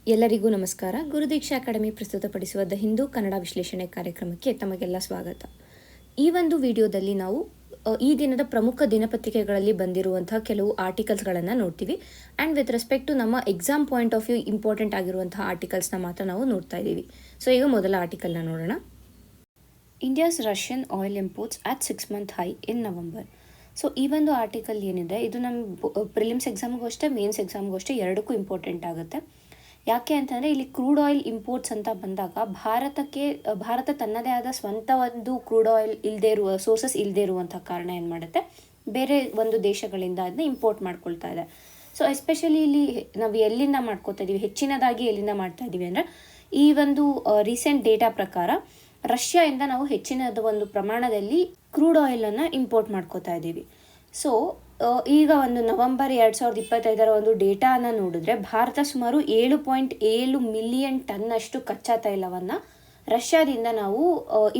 ಎಲ್ಲರಿಗೂ ನಮಸ್ಕಾರ. ಗುರುದೀಕ್ಷಾ ಅಕಾಡೆಮಿ ಪ್ರಸ್ತುತಪಡಿಸುವ ದ ಹಿಂದೂ ಕನ್ನಡ ವಿಶ್ಲೇಷಣೆ ಕಾರ್ಯಕ್ರಮಕ್ಕೆ ತಮಗೆಲ್ಲ ಸ್ವಾಗತ. ಈ ಒಂದು ವಿಡಿಯೋದಲ್ಲಿ ನಾವು ಈ ದಿನದ ಪ್ರಮುಖ ದಿನಪತ್ರಿಕೆಗಳಲ್ಲಿ ಬಂದಿರುವಂತಹ ಕೆಲವು ಆರ್ಟಿಕಲ್ಸ್ಗಳನ್ನು ನೋಡ್ತೀವಿ. ಆ್ಯಂಡ್ ವಿತ್ ರೆಸ್ಪೆಕ್ಟ್ ಟು ನಮ್ಮ exam point of view important ಆಗಿರುವಂತಹ ಆರ್ಟಿಕಲ್ಸ್ನ ಮಾತ್ರ ನಾವು ನೋಡ್ತಾ ಇದ್ದೀವಿ. ಸೊ ಈಗ ಮೊದಲ ಆರ್ಟಿಕಲ್ನ ನೋಡೋಣ. India's Russian oil imports at 6 month high in November. So ಈ ಒಂದು ಆರ್ಟಿಕಲ್ ಏನಿದೆ ಇದು ನಮ್ಮ ಪ್ರಿಲಿಮ್ಸ್ ಎಕ್ಸಾಮ್ಗೂ ಅಷ್ಟೇ, ಮೇನ್ಸ್ ಎಕ್ಸಾಮ್ಗೂ ಅಷ್ಟೇ, ಎರಡಕ್ಕೂ ಇಂಪಾರ್ಟೆಂಟ್ ಆಗುತ್ತೆ. ಯಾಕೆ ಅಂತಂದರೆ ಇಲ್ಲಿ ಕ್ರೂಡ್ ಆಯಿಲ್ ಇಂಪೋರ್ಟ್ಸ್ ಅಂತ ಬಂದಾಗ ಭಾರತ ತನ್ನದೇ ಆದ ಸ್ವಂತ ಒಂದು ಕ್ರೂಡ್ ಆಯಿಲ್ ಸೋರ್ಸಸ್ ಇಲ್ಲದೆ ಇರುವಂಥ ಕಾರಣ ಏನು ಮಾಡುತ್ತೆ, ಬೇರೆ ಒಂದು ದೇಶಗಳಿಂದ ಅದನ್ನ ಇಂಪೋರ್ಟ್ ಮಾಡ್ಕೊಳ್ತಾ ಇದೆ. ಸೊ ಎಸ್ಪೆಷಲಿ ಇಲ್ಲಿ ನಾವು ಎಲ್ಲಿಂದ ಮಾಡ್ಕೋತಾ ಇದ್ದೀವಿ, ಹೆಚ್ಚಿನದಾಗಿ ಎಲ್ಲಿಂದ ಮಾಡ್ತಾ ಇದ್ದೀವಿ ಅಂದರೆ ಈ ಒಂದು ರೀಸೆಂಟ್ ಡೇಟಾ ಪ್ರಕಾರ ರಷ್ಯಾದಿಂದ ನಾವು ಹೆಚ್ಚಿನದ ಒಂದು ಪ್ರಮಾಣದಲ್ಲಿ ಕ್ರೂಡ್ ಆಯಿಲನ್ನು ಇಂಪೋರ್ಟ್ ಮಾಡ್ಕೋತಾ ಇದ್ದೀವಿ. ಸೊ ಈಗ ಒಂದು ನವಂಬರ್ 2025 ಒಂದು ಡೇಟಾನ ನೋಡಿದ್ರೆ ಭಾರತ ಸುಮಾರು 7.7 ಮಿಲಿಯನ್ ಟನ್ನಷ್ಟು ಕಚ್ಚಾ ತೈಲವನ್ನು ರಷ್ಯಾದಿಂದ ನಾವು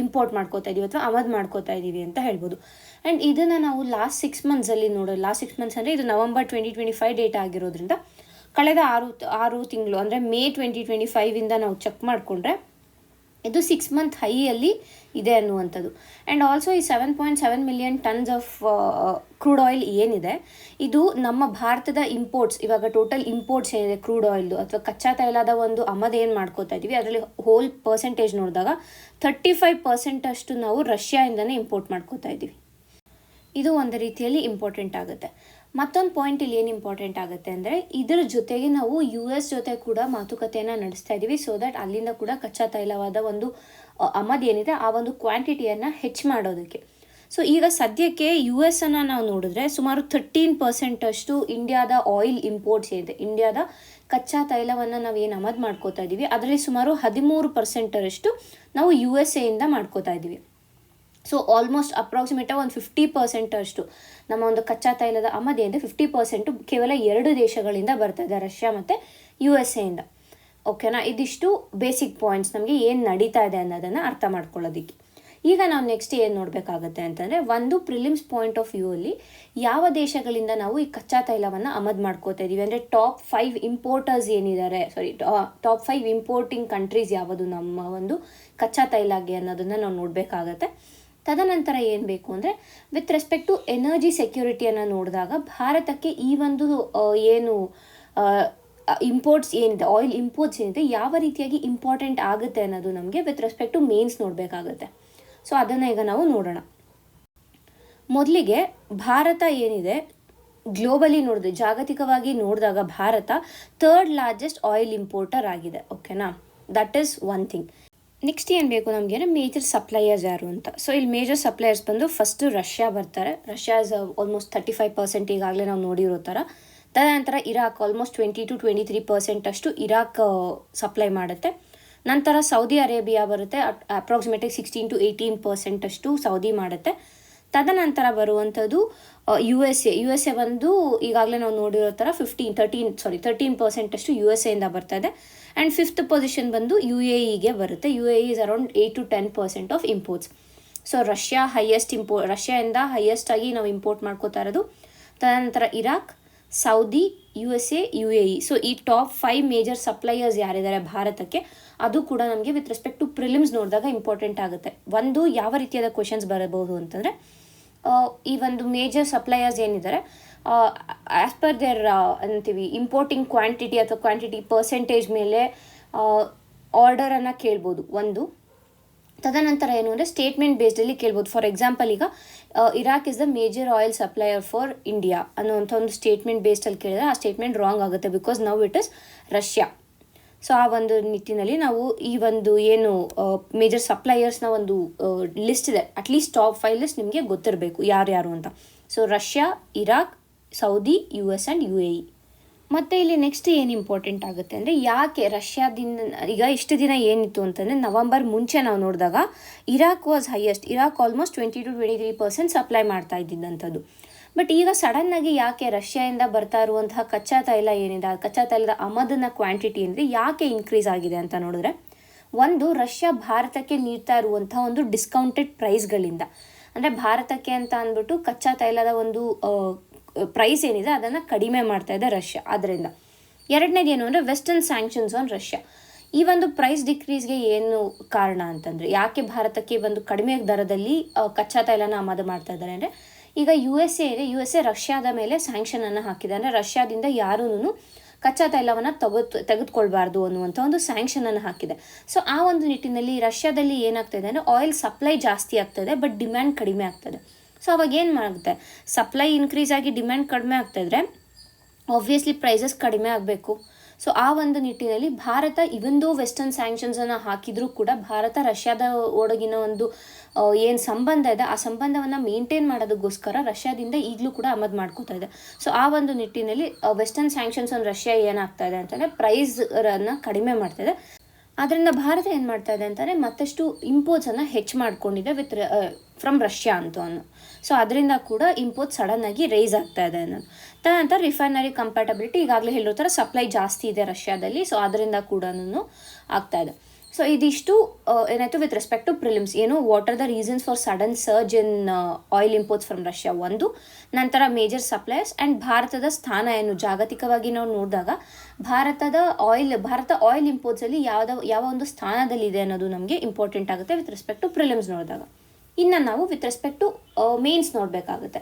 ಇಂಪೋರ್ಟ್ ಮಾಡ್ಕೋತಾ ಇದ್ದೀವಿ ಅಥವಾ ಆಮದು ಮಾಡ್ಕೋತಾ ಇದ್ದೀವಿ ಅಂತ ಹೇಳ್ಬೋದು. ಆ್ಯಂಡ್ ಇದನ್ನು ನಾವು ಲಾಸ್ಟ್ 6 months ಲಾಸ್ಟ್ 6 months ಅಂದರೆ ಇದು ನವಂಬರ್ 2025 ಡೇಟಾ ಆಗಿರೋದ್ರಿಂದ ಕಳೆದ ಆರು ತಿಂಗಳು ಅಂದರೆ ಮೇ 2025 ನಾವು ಚೆಕ್ ಮಾಡಿಕೊಂಡ್ರೆ ಇದು 6 month ಹೈಯಲ್ಲಿ ಇದೆ ಅನ್ನುವಂಥದ್ದು. ಆ್ಯಂಡ್ ಆಲ್ಸೋ ಈ 7.7 million tons of crude oil ಏನಿದೆ ಇದು ನಮ್ಮ ಭಾರತದ ಇಂಪೋರ್ಟ್ಸ್, ಇವಾಗ ಟೋಟಲ್ ಇಂಪೋರ್ಟ್ಸ್ ಏನಿದೆ ಕ್ರೂಡ್ ಆಯಿಲ್ದು ಅಥವಾ ಕಚ್ಚಾ ತೈಲದ ಒಂದು ಆಮದು ಏನು ಮಾಡ್ಕೋತಾ ಇದ್ದೀವಿ ಅದರಲ್ಲಿ ಹೋಲ್ ಪರ್ಸೆಂಟೇಜ್ ನೋಡಿದಾಗ 35% ಅಷ್ಟು ನಾವು ರಷ್ಯಾಯಿಂದನೇ ಇಂಪೋರ್ಟ್ ಮಾಡ್ಕೋತಾ ಇದ್ದೀವಿ. ಇದು ಒಂದು ರೀತಿಯಲ್ಲಿ ಇಂಪಾರ್ಟೆಂಟ್ ಆಗುತ್ತೆ. ಮತ್ತೊಂದು ಪಾಯಿಂಟ್ ಇಲ್ಲಿ ಏನು ಇಂಪಾರ್ಟೆಂಟ್ ಆಗುತ್ತೆ ಅಂದರೆ ಇದರ ಜೊತೆಗೆ ನಾವು US ಜೊತೆ ಕೂಡ ಮಾತುಕತೆಯನ್ನು ನಡೆಸ್ತಾ ಇದ್ದೀವಿ. ಸೊ ದಟ್ ಅಲ್ಲಿಂದ ಕೂಡ ಕಚ್ಚಾ ತೈಲವಾದ ಒಂದು ಆಮದು ಏನಿದೆ ಆ ಒಂದು ಕ್ವಾಂಟಿಟಿಯನ್ನು ಹೆಚ್ಚು ಮಾಡೋದಕ್ಕೆ. ಸೊ ಈಗ ಸದ್ಯಕ್ಕೆ US ಅನ್ನು ನಾವು ನೋಡಿದ್ರೆ ಸುಮಾರು 13% ಅಷ್ಟು ಇಂಡಿಯಾದ ಆಯಿಲ್ ಇಂಪೋರ್ಟ್ಸ್ ಏನಿದೆ, ಇಂಡಿಯಾದ ಕಚ್ಚಾ ತೈಲವನ್ನು ನಾವು ಏನು ಆಮದು ಮಾಡ್ಕೋತಾ ಇದ್ದೀವಿ ಅದರಲ್ಲಿ ಸುಮಾರು 13% ನಾವು USA ಮಾಡ್ಕೋತಾ ಇದ್ದೀವಿ. ಸೊ ಆಲ್ಮೋಸ್ಟ್ ಅಪ್ರಾಕ್ಸಿಮೇಟ್ ಒಂದು 50% ಅಷ್ಟು ನಮ್ಮ ಒಂದು ಕಚ್ಚಾ ತೈಲದ ಆಮದು ಏನಿದೆ 50% ಕೇವಲ 2 ದೇಶಗಳಿಂದ ಬರ್ತಾ ಇದೆ, ರಷ್ಯಾ ಮತ್ತು USA. ಓಕೆನಾ, ಇದಿಷ್ಟು ಬೇಸಿಕ್ ಪಾಯಿಂಟ್ಸ್ ನಮಗೆ ಏನು ನಡೀತಾ ಇದೆ ಅನ್ನೋದನ್ನು ಅರ್ಥ ಮಾಡ್ಕೊಳ್ಳೋದಕ್ಕೆ. ಈಗ ನಾವು ನೆಕ್ಸ್ಟ್ ಏನು ನೋಡಬೇಕಾಗುತ್ತೆ ಅಂತಂದರೆ ಒಂದು ಪ್ರಿಲಿಮ್ಸ್ ಪಾಯಿಂಟ್ ಆಫ್ ವ್ಯೂ ಅಲ್ಲಿ ಯಾವ ದೇಶಗಳಿಂದ ನಾವು ಈ ಕಚ್ಚಾ ತೈಲವನ್ನು ಆಮದು ಮಾಡ್ಕೋತಾ ಇದ್ದೀವಿ ಅಂದರೆ ಟಾಪ್ 5 ಇಂಪೋರ್ಟರ್ಸ್ ಏನಿದ್ದಾರೆ, ಟಾಪ್ 5 ಇಂಪೋರ್ಟಿಂಗ್ ಕಂಟ್ರೀಸ್ ಯಾವುದು ನಮ್ಮ ಒಂದು ಕಚ್ಚಾ ತೈಲಗೆ ಅನ್ನೋದನ್ನು ನಾವು ನೋಡಬೇಕಾಗತ್ತೆ. ತದನಂತರ ಏನು ಬೇಕು ಅಂದರೆ ವಿತ್ ರೆಸ್ಪೆಕ್ಟ್ ಟು ಎನರ್ಜಿ ಸೆಕ್ಯೂರಿಟಿಯನ್ನು ನೋಡಿದಾಗ ಭಾರತಕ್ಕೆ ಈ ಒಂದು ಏನು ಇಂಪೋರ್ಟ್ಸ್ ಏನಿದೆ, ಆಯಿಲ್ ಇಂಪೋರ್ಟ್ಸ್ ಏನಿದೆ ಯಾವ ರೀತಿಯಾಗಿ ಇಂಪಾರ್ಟೆಂಟ್ ಆಗುತ್ತೆ ಅನ್ನೋದು ನಮಗೆ ವಿತ್ ರೆಸ್ಪೆಕ್ಟ್ ಟು ಮೇನ್ಸ್ ನೋಡಬೇಕಾಗುತ್ತೆ. ಸೊ ಅದನ್ನು ಈಗ ನಾವು ನೋಡೋಣ. ಮೊದಲಿಗೆ ಭಾರತ ಏನಿದೆ ಗ್ಲೋಬಲಿ ನೋಡಿದ್ರೆ, ಜಾಗತಿಕವಾಗಿ ನೋಡಿದಾಗ Bharat 3rd largest oil importer ಆಗಿದೆ. ಓಕೆನಾ, that is one thing. Next ಏನು ಬೇಕು ನಮಗೆ ಅಂದರೆ ಮೇಜರ್ ಸಪ್ಲೈಯರ್ಸ್ ಯಾರು ಅಂತ. ಸೊ ಇಲ್ಲಿ ಮೇಜರ್ ಸಪ್ಲೈಯರ್ಸ್ ಬಂದು ಫಸ್ಟು ರಷ್ಯಾ ಬರ್ತಾರೆ. ರಷ್ಯಾ ಇಸ್ ಆಲ್ಮೋಸ್ಟ್ 35% ಈಗಾಗಲೇ ನಾವು ನೋಡಿರೋ ಥರ. ತದನಂತರ ಇರಾಕ್ ಆಲ್ಮೋಸ್ಟ್ 20 to 23% ಅಷ್ಟು ಇರಾಕ್ ಸಪ್ಲೈ ಮಾಡುತ್ತೆ. ನಂತರ ಸೌದಿ ಅರೇಬಿಯಾ ಬರುತ್ತೆ, ಅಪ್ರಾಕ್ಸಿಮೇಟ್ಲಿ 16 to 18% ಅಷ್ಟು ಸೌದಿ ಮಾಡುತ್ತೆ. ತದನಂತರ ಬರುವಂಥದ್ದು USA ಬಂದು ಈಗಾಗಲೇ ನಾವು ನೋಡಿರೋ ಥರ 13% ಅಷ್ಟು USA ಬರ್ತಾ ಇದೆ. ಆ್ಯಂಡ್ 5th ಪೊಸಿಷನ್ ಬಂದು UAEಗೆ ಬರುತ್ತೆ. UAE is around 8 to 10% of imports. So ರಷ್ಯಾಯಿಂದ ಹೈಯೆಸ್ಟ್ ಆಗಿ ನಾವು ಇಂಪೋರ್ಟ್ ಮಾಡ್ಕೋತಾ ಇರೋದು. ತದನಂತರ Iraq, Saudi, USA, UAE. So ಈ ಟಾಪ್ 5 ಮೇಜರ್ ಸಪ್ಲೈಯರ್ಸ್ ಯಾರಿದ್ದಾರೆ ಭಾರತಕ್ಕೆ ಅದು ಕೂಡ ನಮಗೆ ವಿತ್ ರೆಸ್ಪೆಕ್ಟ್ ಟು ಪ್ರಿಲಿಮ್ಸ್ ನೋಡಿದಾಗ ಇಂಪಾರ್ಟೆಂಟ್ ಆಗುತ್ತೆ. ಒಂದು ಯಾವ ರೀತಿಯಾದ ಕ್ವೆಶನ್ಸ್ ಬರಬಹುದು ಅಂತಂದರೆ ಈ ಒಂದು ಮೇಜರ್ ಸಪ್ಲೈಯರ್ಸ್ ಏನಿದ್ದಾರೆ ಆ್ಯಸ್ ಪರ್ ದೇರ್ ಅಂತೀವಿ ಇಂಪೋರ್ಟಿಂಗ್ ಕ್ವಾಂಟಿಟಿ ಅಥವಾ ಕ್ವಾಂಟಿಟಿ ಪರ್ಸೆಂಟೇಜ್ ಮೇಲೆ ಆರ್ಡರನ್ನು ಕೇಳ್ಬೋದು ಒಂದು. ತದನಂತರ ಏನು ಅಂದರೆ ಸ್ಟೇಟ್ಮೆಂಟ್ ಬೇಸ್ಡಲ್ಲಿ ಕೇಳ್ಬೋದು. ಫಾರ್ ಎಕ್ಸಾಂಪಲ್ ಈಗ Iraq is the major oil supplier for India ಅನ್ನೋವಂಥ ಒಂದು ಸ್ಟೇಟ್ಮೆಂಟ್ ಬೇಸ್ಡಲ್ಲಿ ಕೇಳಿದ್ರೆ ಆ ಸ್ಟೇಟ್ಮೆಂಟ್ ರಾಂಗ್ ಆಗುತ್ತೆ, because now it is Russia. So ಆ ಒಂದು ನಿಟ್ಟಿನಲ್ಲಿ ನಾವು ಈ ಒಂದು ಏನು ಮೇಜರ್ ಸಪ್ಲೈಯರ್ಸ್ನ ಒಂದು ಲಿಸ್ಟ್ ಇದೆ, ಅಟ್ಲೀಸ್ಟ್ ಟಾಪ್ 5 ಲಿಸ್ಟ್ ನಿಮಗೆ ಗೊತ್ತಿರಬೇಕು ಯಾರ್ಯಾರು ಅಂತ. So Russia, Iraq, Saudi, US and UAE. ಮತ್ತು ಇಲ್ಲಿ ನೆಕ್ಸ್ಟ್ ಏನು ಇಂಪಾರ್ಟೆಂಟ್ ಆಗುತ್ತೆ ಅಂದರೆ ಯಾಕೆ ರಷ್ಯಾದಿಂದ ಈಗ ಇಷ್ಟು ದಿನ ಏನಿತ್ತು ಅಂತಂದರೆ ನವಂಬರ್ ಮುಂಚೆ ನಾವು ನೋಡಿದಾಗ Iraq was highest. Iraq almost 20 to 23% supply ಮಾಡ್ತಾ ಇದ್ದಿದ್ದಂಥದ್ದು. ಬಟ್ ಈಗ ಸಡನ್ನಾಗಿ ಯಾಕೆ ರಷ್ಯಾದಿಂದ ಬರ್ತಾ ಇರುವಂತಹ ಕಚ್ಚಾ ತೈಲ ಏನಿದೆ, ಆ ಕಚ್ಚಾ ತೈಲದ ಆಮದಿನ ಕ್ವಾಂಟಿಟಿ ಏನಿದೆ ಯಾಕೆ ಇನ್ಕ್ರೀಸ್ ಆಗಿದೆ ಅಂತ ನೋಡಿದ್ರೆ, ಒಂದು ರಷ್ಯಾ ಭಾರತಕ್ಕೆ ನೀಡ್ತಾ ಇರುವಂಥ ಒಂದು ಡಿಸ್ಕೌಂಟೆಡ್ ಪ್ರೈಸ್ಗಳಿಂದ, ಅಂದರೆ ಭಾರತಕ್ಕೆ ಅಂತ ಅಂದ್ಬಿಟ್ಟು ಕಚ್ಚಾ ತೈಲದ ಒಂದು ಪ್ರೈಸ್ ಏನಿದೆ ಅದನ್ನು ಕಡಿಮೆ ಮಾಡ್ತಾ ಇದೆ ರಷ್ಯಾ. ಅದರಿಂದ ಎರಡನೇದು ಏನು ಅಂದರೆ ವೆಸ್ಟರ್ನ್ ಸ್ಯಾಂಕ್ಷನ್ಸ್ ಆನ್ ರಷ್ಯಾ. ಈ ಒಂದು ಪ್ರೈಸ್ ಡಿಕ್ರೀಸ್ಗೆ ಏನು ಕಾರಣ ಅಂತಂದರೆ, ಯಾಕೆ ಭಾರತಕ್ಕೆ ಒಂದು ಕಡಿಮೆ ದರದಲ್ಲಿ ಕಚ್ಚಾ ತೈಲನ ಆಮದು ಮಾಡ್ತಾ ಇದ್ದಾರೆ ಅಂದರೆ, ಈಗ ಯು ಎಸ್ ಎ ರಷ್ಯಾದ ಮೇಲೆ ಸ್ಯಾಂಕ್ಷನನ್ನು ಹಾಕಿದೆ. ಅಂದರೆ ರಷ್ಯಾದಿಂದ ಯಾರೂ ಕಚ್ಚಾ ತೈಲವನ್ನು ತೆಗೆದುಕೊಳ್ಬಾರ್ದು ಅನ್ನುವಂಥ ಒಂದು ಸ್ಯಾಂಕ್ಷನನ್ನು ಹಾಕಿದೆ. ಸೊ ಆ ಒಂದು ನಿಟ್ಟಿನಲ್ಲಿ ರಷ್ಯಾದಲ್ಲಿ ಏನಾಗ್ತದೆ ಅಂದರೆ ಆಯಿಲ್ ಸಪ್ಲೈ ಜಾಸ್ತಿ ಆಗ್ತದೆ, ಬಟ್ ಡಿಮ್ಯಾಂಡ್ ಕಡಿಮೆ ಆಗ್ತದೆ. ಸೊ ಅವಾಗ ಏನು ಮಾಡುತ್ತೆ, ಸಪ್ಲೈ ಇನ್ಕ್ರೀಸ್ ಆಗಿ ಡಿಮ್ಯಾಂಡ್ ಕಡಿಮೆ ಆಗ್ತಾಯಿದ್ರೆ ಆಬ್ವಿಯಸ್ಲಿ ಪ್ರೈಸಸ್ ಕಡಿಮೆ ಆಗಬೇಕು. ಸೊ ಆ ಒಂದು ನಿಟ್ಟಿನಲ್ಲಿ ಭಾರತ ಇವೊಂದು ವೆಸ್ಟರ್ನ್ ಸ್ಯಾಂಕ್ಷನ್ಸನ್ನು ಹಾಕಿದರೂ ಕೂಡ ಭಾರತ ರಷ್ಯಾದ ಒಳಗಿನ ಒಂದು ಏನು ಸಂಬಂಧ ಇದೆ ಆ ಸಂಬಂಧವನ್ನು ಮೇಂಟೈನ್ ಮಾಡೋದಕ್ಕೋಸ್ಕರ ರಷ್ಯಾದಿಂದ ಈಗಲೂ ಕೂಡ ಆಮದು ಮಾಡ್ಕೋತಾ ಇದೆ. ಸೊ ಆ ಒಂದು ನಿಟ್ಟಿನಲ್ಲಿ ವೆಸ್ಟರ್ನ್ ಸ್ಯಾಂಕ್ಷನ್ಸ್ ಆನ್ ರಷ್ಯಾ ಏನಾಗ್ತಾ ಇದೆ ಅಂತಂದರೆ ಪ್ರೈಸನ್ನು ಕಡಿಮೆ ಮಾಡ್ತಾಯಿದೆ. ಆದ್ದರಿಂದ ಭಾರತ ಏನು ಮಾಡ್ತಾ ಇದೆ ಅಂತಂದರೆ ಮತ್ತಷ್ಟು ಇಂಪೋರ್ಟ್ಸನ್ನು ಹೆಚ್ಚು ಮಾಡ್ಕೊಂಡಿದೆ ಫ್ರಮ್ ರಷ್ಯಾ ಅನ್ನೋ. ಸೊ ಅದರಿಂದ ಕೂಡ ಇಂಪೋರ್ಟ್ ಸಡನ್ನಾಗಿ ರೈಸ್ ಆಗ್ತಾ ಇದೆ ಅನ್ನೋದು. ತದನಂತರ ರಿಫೈನರಿ ಕಂಪ್ಯಾಟಬಿಲಿಟಿ, ಈಗಾಗಲೇ ಹೇಳಿರೋ ಥರ ಸಪ್ಲೈ ಜಾಸ್ತಿ ಇದೆ ರಷ್ಯಾದಲ್ಲಿ, ಸೊ ಅದರಿಂದ ಕೂಡ ಆಗ್ತಾ ಇದೆ. ಸೊ ಇದಿಷ್ಟು ಏನಾಯಿತು ವಿತ್ ರೆಸ್ಪೆಕ್ಟ್ ಟು ಪ್ರಿಲಿಮ್ಸ್. ಏನು what are the reasons for sudden surge in oil imports from Russia ಒಂದು, ನಂತರ ಮೇಜರ್ ಸಪ್ಲೈಯರ್ಸ್ ಆ್ಯಂಡ್ ಭಾರತದ ಸ್ಥಾನ ಏನು ಜಾಗತಿಕವಾಗಿ ನಾವು ನೋಡಿದಾಗ ಭಾರತ ಆಯಿಲ್ ಇಂಪೋರ್ಟ್ಸಲ್ಲಿ ಯಾವ ಒಂದು ಸ್ಥಾನದಲ್ಲಿದೆ ಅನ್ನೋದು ನಮಗೆ ಇಂಪಾರ್ಟೆಂಟ್ ಆಗುತ್ತೆ ವಿತ್ ರೆಸ್ಪೆಕ್ಟ್ ಟು ಪ್ರಿಲಿಮ್ಸ್ ನೋಡಿದಾಗ. ಇನ್ನು ನಾವು ವಿತ್ ರೆಸ್ಪೆಕ್ಟ್ ಟು ಮೇನ್ಸ್ ನೋಡಬೇಕಾಗುತ್ತೆ.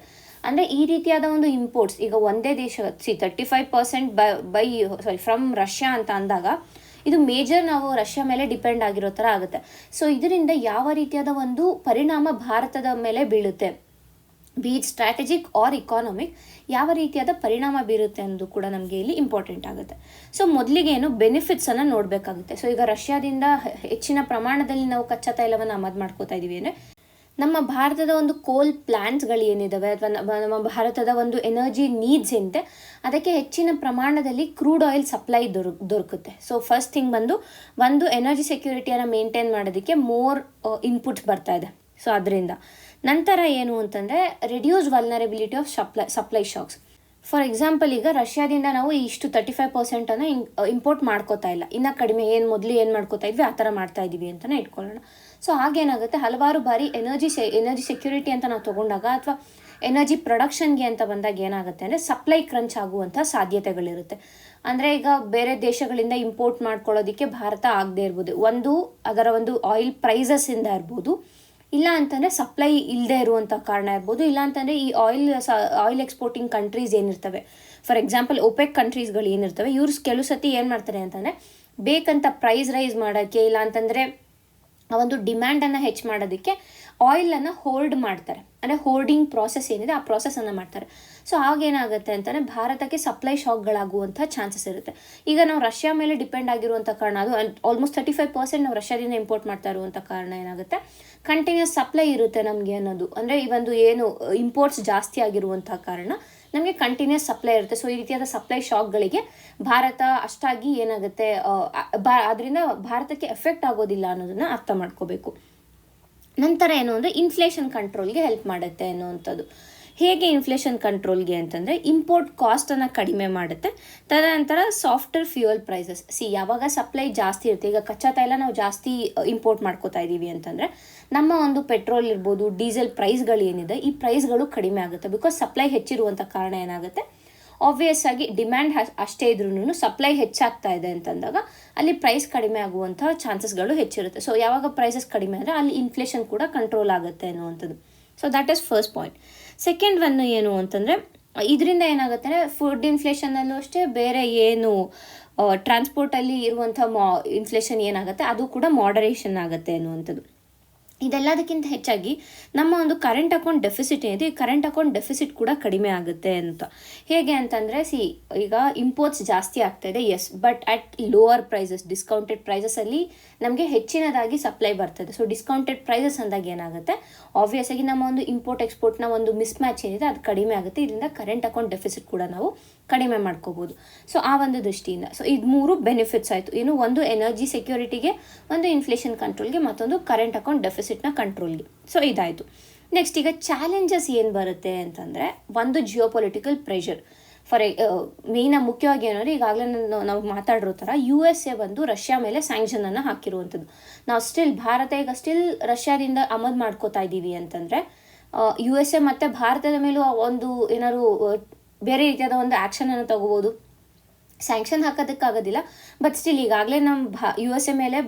ಅಂದರೆ ಈ ರೀತಿಯಾದ ಒಂದು ಇಂಪೋರ್ಟ್ಸ್ ಈಗ ಒಂದೇ ದೇಶ 35% ಫ್ರಮ್ ರಷ್ಯಾ ಅಂತ ಅಂದಾಗ ಇದು ಮೇಜರ್ ನಾವು ರಷ್ಯಾ ಮೇಲೆ ಡಿಪೆಂಡ್ ಆಗಿರೋ ಥರ ಆಗುತ್ತೆ. ಸೊ ಇದರಿಂದ ಯಾವ ರೀತಿಯಾದ ಒಂದು ಪರಿಣಾಮ ಭಾರತದ ಮೇಲೆ ಬೀಳುತ್ತೆ, be it strategic or economic, ಯಾವ ರೀತಿಯಾದ ಪರಿಣಾಮ ಬೀರುತ್ತೆ ಅನ್ನೋದು ಕೂಡ ನಮಗೆ ಇಲ್ಲಿ ಇಂಪಾರ್ಟೆಂಟ್ ಆಗುತ್ತೆ. ಸೊ ಮೊದಲಿಗೆ ಏನು ಬೆನಿಫಿಟ್ಸನ್ನು ನೋಡಬೇಕಾಗುತ್ತೆ. ಸೊ ಈಗ ರಷ್ಯಾದಿಂದ ಹೆಚ್ಚಿನ ಪ್ರಮಾಣದಲ್ಲಿ ನಾವು ಕಚ್ಚಾ ತೈಲವನ್ನು ಆಮದು ಮಾಡ್ಕೋತಾ ಇದ್ದೀವಿ ಅಂದರೆ ನಮ್ಮ ಭಾರತದ ಒಂದು ಕೋಲ್ ಪ್ಲ್ಯಾಂಟ್ಸ್ಗಳು ಏನಿದ್ದಾವೆ ಅಥವಾ ನಮ್ಮ ಭಾರತದ ಒಂದು ಎನರ್ಜಿ ನೀಡ್ಸ್ ಏನಿದೆ ಅದಕ್ಕೆ ಹೆಚ್ಚಿನ ಪ್ರಮಾಣದಲ್ಲಿ ಕ್ರೂಡ್ ಆಯಿಲ್ ಸಪ್ಲೈ ದೊರಕುತ್ತೆ. ಸೊ ಫಸ್ಟ್ ಥಿಂಗ್ ಒಂದು ಎನರ್ಜಿ ಸೆಕ್ಯೂರಿಟಿಯನ್ನು ಮೇಂಟೈನ್ ಮಾಡೋದಕ್ಕೆ ಮೋರ್ ಇನ್ಪುಟ್ಸ್ ಬರ್ತಾ ಇದೆ. ಸೊ ಅದರಿಂದ ನಂತರ ಏನು ಅಂತಂದರೆ reduce vulnerability of supply shocks. For example ಈಗ ರಷ್ಯಾದಿಂದ ನಾವು ಇಷ್ಟು 35% ಇಂಪೋರ್ಟ್ ಮಾಡ್ಕೋತಾ ಇಲ್ಲ, ಇನ್ನು ಕಡಿಮೆ ಮೊದಲು ಏನು ಮಾಡ್ಕೋತಾ ಇದ್ವಿ ಆ ಥರ ಮಾಡ್ತಾ ಇದ್ದೀವಿ ಅಂತಲೇ ಇಟ್ಕೊಳ್ಳೋಣ. ಸೊ ಹಾಗೇನಾಗುತ್ತೆ, ಹಲವಾರು ಬಾರಿ ಎನರ್ಜಿ ಸೆಕ್ಯೂರಿಟಿ ಅಂತ ನಾವು ತೊಗೊಂಡಾಗ ಅಥವಾ ಎನರ್ಜಿ ಪ್ರೊಡಕ್ಷನ್ಗೆ ಅಂತ ಬಂದಾಗ ಏನಾಗುತ್ತೆ ಅಂದರೆ ಸಪ್ಲೈ ಕ್ರಂಚ್ ಆಗುವಂಥ ಸಾಧ್ಯತೆಗಳಿರುತ್ತೆ. ಅಂದರೆ ಈಗ ಬೇರೆ ದೇಶಗಳಿಂದ ಇಂಪೋರ್ಟ್ ಮಾಡ್ಕೊಳ್ಳೋದಕ್ಕೆ ಭಾರತ ಆಗದೆ ಇರ್ಬೋದು, ಅದರ ಒಂದು ಆಯಿಲ್ ಪ್ರೈಸಸ್ಸಿಂದ ಇರ್ಬೋದು, ಇಲ್ಲ ಅಂತಂದರೆ ಸಪ್ಲೈ ಇಲ್ಲದೆ ಇರುವಂಥ ಕಾರಣ ಇರ್ಬೋದು, ಇಲ್ಲ ಅಂತಂದರೆ ಈ ಆಯಿಲ್ ಎಕ್ಸ್ಪೋರ್ಟಿಂಗ್ ಕಂಟ್ರೀಸ್ ಏನಿರ್ತವೆ, ಫಾರ್ ಎಕ್ಸಾಂಪಲ್ ಒಪೆಕ್ ಕಂಟ್ರೀಸ್ಗಳು ಏನಿರ್ತವೆ, ಇವ್ರು ಕೆಲವು ಸತಿ ಏನು ಮಾಡ್ತಾರೆ ಅಂತಂದರೆ ಬೇಕಂತ ಪ್ರೈಸ್ ರೈಸ್ ಮಾಡೋಕ್ಕೆ ಇಲ್ಲ ಅಂತಂದರೆ ಆ ಒಂದು ಡಿಮ್ಯಾಂಡನ್ನು ಹೆಚ್ಚು ಮಾಡೋದಕ್ಕೆ ಆಯಿಲನ್ನು ಹೋಲ್ಡ್ ಮಾಡ್ತಾರೆ. ಅಂದರೆ ಹೋಲ್ಡಿಂಗ್ ಪ್ರಾಸೆಸ್ ಏನಿದೆ ಆ ಪ್ರಾಸೆಸನ್ನು ಮಾಡ್ತಾರೆ. ಸೊ ಆಗೇನಾಗುತ್ತೆ ಅಂತಂದರೆ ಭಾರತಕ್ಕೆ ಸಪ್ಲೈ ಶಾಕ್ಗಳಾಗುವಂಥ ಚಾನ್ಸಸ್ ಇರುತ್ತೆ. ಈಗ ನಾವು ರಷ್ಯಾ ಮೇಲೆ ಡಿಪೆಂಡ್ ಆಗಿರುವಂಥ ಕಾರಣ, ಅದು ಆಲ್ಮೋಸ್ಟ್ 35% ನಾವು ರಷ್ಯಾದಿಂದ ಇಂಪೋರ್ಟ್ ಮಾಡ್ತಾ ಇರುವಂಥ ಕಾರಣ ಏನಾಗುತ್ತೆ, ಕಂಟಿನ್ಯೂಸ್ ಸಪ್ಲೈ ಇರುತ್ತೆ ನಮಗೆ ಅನ್ನೋದು. ಅಂದರೆ ಈ ಒಂದು ಏನು ಇಂಪೋರ್ಟ್ಸ್ ಜಾಸ್ತಿ ಆಗಿರುವಂಥ ಕಾರಣ ನಮಗೆ ಕಂಟಿನ್ಯೂಸ್ ಸಪ್ಲೈ ಇರುತ್ತೆ. ಸೊ ಈ ರೀತಿಯಾದ ಸಪ್ಲೈ ಶಾಕ್ಗಳಿಗೆ ಭಾರತ ಅಷ್ಟಾಗಿ ಏನಾಗುತ್ತೆ, ಅದರಿಂದ ಭಾರತಕ್ಕೆ ಎಫೆಕ್ಟ್ ಆಗೋದಿಲ್ಲ ಅನ್ನೋದನ್ನು ಅರ್ಥ ಮಾಡ್ಕೋಬೇಕು. ನಂತರ ಏನು ಅಂದರೆ ಇನ್ಫ್ಲೇಷನ್ ಕಂಟ್ರೋಲ್ಗೆ ಹೆಲ್ಪ್ ಮಾಡುತ್ತೆ ಅನ್ನುವಂಥದ್ದು. ಹೇಗೆ ಇನ್ಫ್ಲೇಷನ್ ಕಂಟ್ರೋಲ್ಗೆ ಅಂತಂದರೆ ಇಂಪೋರ್ಟ್ ಕಾಸ್ಟನ್ನು ಕಡಿಮೆ ಮಾಡುತ್ತೆ. ತದನಂತರ ಸಾಫ್ಟ್ವೇರ್ ಫ್ಯೂಯಲ್ ಪ್ರೈಸಸ್. ಯಾವಾಗ ಸಪ್ಲೈ ಜಾಸ್ತಿ ಇರುತ್ತೆ, ಈಗ ಕಚ್ಚಾ ತೈಲ ನಾವು ಜಾಸ್ತಿ ಇಂಪೋರ್ಟ್ ಮಾಡ್ಕೋತಾ ಇದ್ದೀವಿ ಅಂತಂದರೆ ನಮ್ಮ ಒಂದು ಪೆಟ್ರೋಲ್ ಇರ್ಬೋದು, ಡೀಸೆಲ್ ಪ್ರೈಸ್ಗಳು ಏನಿದೆ ಈ ಪ್ರೈಸ್ಗಳು ಕಡಿಮೆ ಆಗುತ್ತೆ. ಬಿಕಾಸ್ ಸಪ್ಲೈ ಹೆಚ್ಚಿರುವಂಥ ಕಾರಣ ಏನಾಗುತ್ತೆ, ಆಬ್ವಿಯಸ್ ಆಗಿ ಡಿಮ್ಯಾಂಡ್ ಅಷ್ಟೇ ಇದ್ರೂ ಸಪ್ಲೈ ಹೆಚ್ಚಾಗ್ತಾ ಇದೆ ಅಂತಂದಾಗ ಅಲ್ಲಿ ಪ್ರೈಸ್ ಕಡಿಮೆ ಆಗುವಂಥ ಚಾನ್ಸಸ್ಗಳು ಹೆಚ್ಚಿರುತ್ತೆ. ಸೊ ಯಾವಾಗ ಪ್ರೈಸಸ್ ಕಡಿಮೆ ಅಂದರೆ ಅಲ್ಲಿ ಇನ್ಫ್ಲೇಷನ್ ಕೂಡ ಕಂಟ್ರೋಲ್ ಆಗುತ್ತೆ ಅನ್ನುವಂಥದ್ದು. So that is first point. Second one ಏನು ಅಂತಂದರೆ ಇದರಿಂದ ಏನಾಗುತ್ತೆ ಅಂದರೆ ಫುಡ್ ಇನ್ಫ್ಲೇಷನಲ್ಲೂ ಅಷ್ಟೇ, ಬೇರೆ ಏನು ಟ್ರಾನ್ಸ್ಪೋರ್ಟಲ್ಲಿ ಇರುವಂಥ ಇನ್ಫ್ಲೇಷನ್ ಏನಾಗುತ್ತೆ ಅದು ಕೂಡ ಮಾಡರೇಷನ್ ಆಗುತ್ತೆ ಅನ್ನುವಂಥದ್ದು. ಇದೆಲ್ಲದಕ್ಕಿಂತ ಹೆಚ್ಚಾಗಿ ನಮ್ಮ ಒಂದು ಕರೆಂಟ್ ಅಕೌಂಟ್ ಡೆಫಿಸಿಟ್ ಏನಿದೆ, ಈ ಕರೆಂಟ್ ಅಕೌಂಟ್ ಡೆಫಿಸಿಟ್ ಕೂಡ ಕಡಿಮೆ ಆಗುತ್ತೆ ಅಂತ. ಹೇಗೆ ಅಂತಂದರೆ ಈಗ ಇಂಪೋರ್ಟ್ಸ್ ಜಾಸ್ತಿ ಆಗ್ತಾಯಿದೆ, yes, but at lower prices, discounted ಪ್ರೈಸಸಲ್ಲಿ ನಮಗೆ ಹೆಚ್ಚಿನದಾಗಿ ಸಪ್ಲೈ ಬರ್ತದೆ. ಸೊ ಡಿಸ್ಕೌಂಟೆಡ್ ಪ್ರೈಸಸ್ ಅಂದಾಗ ಏನಾಗುತ್ತೆ, ಆಬ್ವಿಯಸ್ ಆಗಿ ನಮ್ಮ ಒಂದು ಇಂಪೋರ್ಟ್ ಎಕ್ಸ್ಪೋರ್ಟ್ನ ಒಂದು ಮಿಸ್ ಮ್ಯಾಚ್ ಏನಿದೆ ಅದು ಕಡಿಮೆ ಆಗುತ್ತೆ. ಇದರಿಂದ ಕರೆಂಟ್ ಅಕೌಂಟ್ ಡೆಫಿಸಿಟ್ ಕೂಡ ನಾವು ಕಡಿಮೆ ಮಾಡ್ಕೋಬೋದು. ಸೊ ಆ ಒಂದು ದೃಷ್ಟಿಯಿಂದ ಸೊ ಇದು 3 ಬೆನಿಫಿಟ್ಸ್ ಆಯಿತು. ಒಂದು ಎನರ್ಜಿ ಸೆಕ್ಯೂರಿಟಿಗೆ, ಒಂದು ಇನ್ಫ್ಲೇಷನ್ ಕಂಟ್ರೋಲ್ಗೆ, ಮತ್ತೊಂದು ಕರೆಂಟ್ ಅಕೌಂಟ್ ಡೆಫಿಸಿಟ್ನ ಕಂಟ್ರೋಲ್ಗೆ. ಸೊ ಇದಾಯಿತು. ನೆಕ್ಸ್ಟ್ ಈಗ ಚಾಲೆಂಜಸ್ ಏನು ಬರುತ್ತೆ ಅಂತಂದರೆ ಒಂದು ಜಿಯೋಪೊಲಿಟಿಕಲ್ ಪ್ರೆಷರ್. ಮುಖ್ಯವಾಗಿ ಏನಂದರೆ ಈಗಾಗಲೇ ನಾವು ಮಾತಾಡಿರೋ ಥರ USA ರಷ್ಯಾ ಮೇಲೆ ಸ್ಯಾಂಕ್ಷನನ್ನು ಹಾಕಿರುವಂಥದ್ದು. ನಾವು ಭಾರತ ಈಗ ರಷ್ಯಾದಿಂದ ಆಮದು ಮಾಡ್ಕೋತಾ ಇದ್ದೀವಿ ಅಂತಂದರೆ USA ಮತ್ತು ಭಾರತದ ಮೇಲೂ ಒಂದು ಏನಾದ್ರು ಬೇರೆ ರೀತಿಯಾದ ಒಂದು ಆ್ಯಕ್ಷನನ್ನು ತಗೋಬೋದು. ಸ್ಯಾಂಕ್ಷನ್ ಹಾಕೋದಕ್ಕಾಗೋದಿಲ್ಲ. ಬಟ್ ಸ್ಟಿಲ್ ಈಗಾಗಲೇ ನಮ್ಮ ಯು ಎಸ್ ಎ ಮೇಲೆ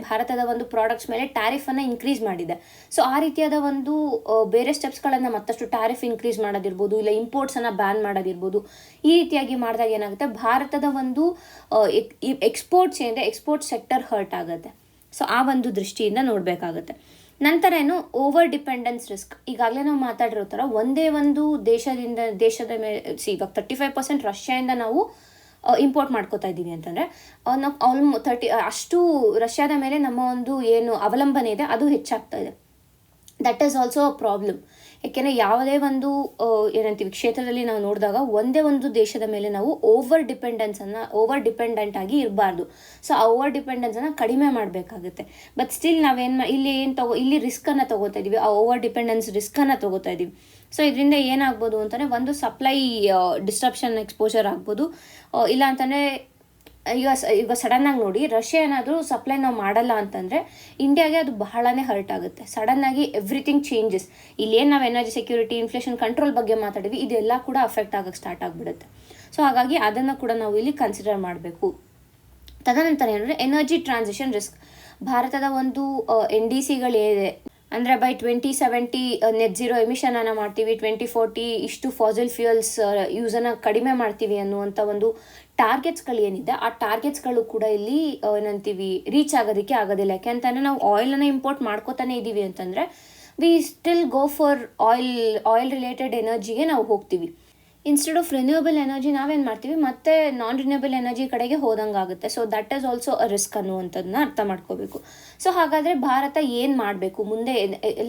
ಭಾರತದ ಒಂದು ಪ್ರಾಡಕ್ಟ್ಸ್ ಮೇಲೆ ಟ್ಯಾರಿಫನ್ನು ಇನ್ಕ್ರೀಸ್ ಮಾಡಿದೆ. ಸೊ ಆ ರೀತಿಯಾದ ಒಂದು ಬೇರೆ ಸ್ಟೆಪ್ಸ್ಗಳನ್ನು ಮತ್ತಷ್ಟು ಟ್ಯಾರಿಫ್ ಇನ್ಕ್ರೀಸ್ ಮಾಡೋದಿರ್ಬೋದು, ಇಲ್ಲ ಇಂಪೋರ್ಟ್ಸನ್ನು ಬ್ಯಾನ್ ಮಾಡೋದಿರ್ಬೋದು. ಈ ರೀತಿಯಾಗಿ ಮಾಡಿದಾಗ ಏನಾಗುತ್ತೆ, ಭಾರತದ ಒಂದು ಎಕ್ಸ್ಪೋರ್ಟ್ಸ್ ಏನಿದೆ ಎಕ್ಸ್ಪೋರ್ಟ್ ಸೆಕ್ಟರ್ ಹರ್ಟ್ ಆಗುತ್ತೆ. ಸೊ ಆ ಒಂದು ದೃಷ್ಟಿಯಿಂದ ನೋಡಬೇಕಾಗುತ್ತೆ. ನಂತರ ಏನು, ಓವರ್ ಡಿಪೆಂಡೆನ್ಸ್ ರಿಸ್ಕ್. ಈಗಾಗಲೇ ನಾವು ಮಾತಾಡಿರೋ ಥರ ಒಂದೇ ಒಂದು ದೇಶದ ಮೇಲೆ ಇವಾಗ 35% ರಷ್ಯಾದಿಂದ ನಾವು ಇಂಪೋರ್ಟ್ ಮಾಡ್ಕೋತಾ ಇದ್ದೀವಿ ಅಂತಂದರೆ ನಾವು 30 ಅಷ್ಟು ರಷ್ಯಾದ ಮೇಲೆ ನಮ್ಮ ಒಂದು ಏನು ಅವಲಂಬನೆ ಇದೆ ಅದು ಹೆಚ್ಚಾಗ್ತಾ ಇದೆ. That is also a problem. ಯಾಕೆಂದರೆ ಯಾವುದೇ ಒಂದು ಏನಂತೀವಿ ಕ್ಷೇತ್ರದಲ್ಲಿ ನಾವು ನೋಡಿದಾಗ ಒಂದೇ ಒಂದು ದೇಶದ ಮೇಲೆ ನಾವು ಓವರ್ ಡಿಪೆಂಡೆಂಟ್ ಆಗಿ ಇರಬಾರ್ದು. ಸೊ ಆ ಓವರ್ ಡಿಪೆಂಡೆನ್ಸನ್ನು ಕಡಿಮೆ ಮಾಡಬೇಕಾಗುತ್ತೆ. ಬಟ್ ಸ್ಟಿಲ್ ಇಲ್ಲಿ ರಿಸ್ಕನ್ನು ತೊಗೋತಾ ಇದ್ದೀವಿ, ಆ ಓವರ್ ಡಿಪೆಂಡೆನ್ಸ್ ರಿಸ್ಕನ್ನು ತೊಗೋತಾ ಇದ್ದೀವಿ. ಸೊ ಇದರಿಂದ ಏನಾಗ್ಬೋದು ಅಂತಂದರೆ, ಒಂದು ಸಪ್ಲೈ ಡಿಸ್ಟ್ರಪ್ಷನ್ ಎಕ್ಸ್ಪೋಜರ್ ಆಗ್ಬೋದು. ಇಲ್ಲ ಅಂತಂದರೆ ಈಗ ಸಡನ್ನಾಗಿ ನೋಡಿ, ರಷ್ಯಾ ಏನಾದರೂ ಸಪ್ಲೈ ನಾವು ಮಾಡಲ್ಲ ಅಂತಂದರೆ ಇಂಡಿಯಾಗೆ ಅದು ಬಹಳನೇ ಹರ್ಟ್ ಆಗುತ್ತೆ. ಸಡನ್ನಾಗಿ ಎವ್ರಿಥಿಂಗ್ ಚೇಂಜಸ್. ಇಲ್ಲೇನು ನಾವು ಎನರ್ಜಿ ಸೆಕ್ಯೂರಿಟಿ, ಇನ್ಫ್ಲೇಷನ್ ಕಂಟ್ರೋಲ್ ಬಗ್ಗೆ ಮಾತಾಡಿದ್ವಿ, ಇದೆಲ್ಲ ಕೂಡ ಅಫೆಕ್ಟ್ ಆಗಕ್ಕೆ ಸ್ಟಾರ್ಟ್ ಆಗಿಬಿಡುತ್ತೆ. ಸೊ ಹಾಗಾಗಿ ಅದನ್ನು ಕೂಡ ನಾವು ಇಲ್ಲಿ ಕನ್ಸಿಡರ್ ಮಾಡಬೇಕು. ತದನಂತರ ಏನಂದರೆ ಎನರ್ಜಿ ಟ್ರಾನ್ಸಿಷನ್ ರಿಸ್ಕ್. ಭಾರತದ ಒಂದು NDCಗಳೇನಿದೆ ಅಂದರೆ ಬೈ 2070 ನೆಟ್ ಝೀರೋ ಎಮಿಷನನ್ನು ಮಾಡ್ತೀವಿ, 2040 ಇಷ್ಟು ಫಾಸಿಲ್ ಫ್ಯೂಯಲ್ಸ್ ಯೂಸನ್ನು ಕಡಿಮೆ ಮಾಡ್ತೀವಿ ಅನ್ನುವಂಥ ಒಂದು ಟಾರ್ಗೆಟ್ಸ್ಗಳು ಏನಿದೆ, ಆ ಟಾರ್ಗೆಟ್ಸ್ಗಳು ಕೂಡ ಇಲ್ಲಿ ಏನಂತೀವಿ ರೀಚ್ ಆಗೋದಕ್ಕೆ ಆಗೋದಿಲ್ಲ. ಯಾಕೆಂತಂದರೆ ನಾವು ಆಯಿಲನ್ನು ಇಂಪೋರ್ಟ್ ಮಾಡ್ಕೋತಾನೆ ಇದ್ದೀವಿ ಅಂತಂದರೆ we still go for oil related ಎನರ್ಜಿಗೆ ನಾವು ಹೋಗ್ತೀವಿ. ಇನ್ಸ್ಟೆಡ್ ಆಫ್ ರಿನ್ಯೂಯಬಲ್ ಎನರ್ಜಿ ನಾವೇನು ಮಾಡ್ತೀವಿ, ಮತ್ತೆ ನಾನ್ ರಿನ್ಯೂಯಬಲ್ ಎನರ್ಜಿ ಕಡೆಗೆ ಹೋದಂಗೆ ಆಗುತ್ತೆ. So that is also a risk ಅನ್ನುವಂಥದ್ದನ್ನ ಅರ್ಥ ಮಾಡ್ಕೋಬೇಕು. ಸೊ ಹಾಗಾದರೆ ಭಾರತ ಏನು ಮಾಡಬೇಕು ಮುಂದೆ,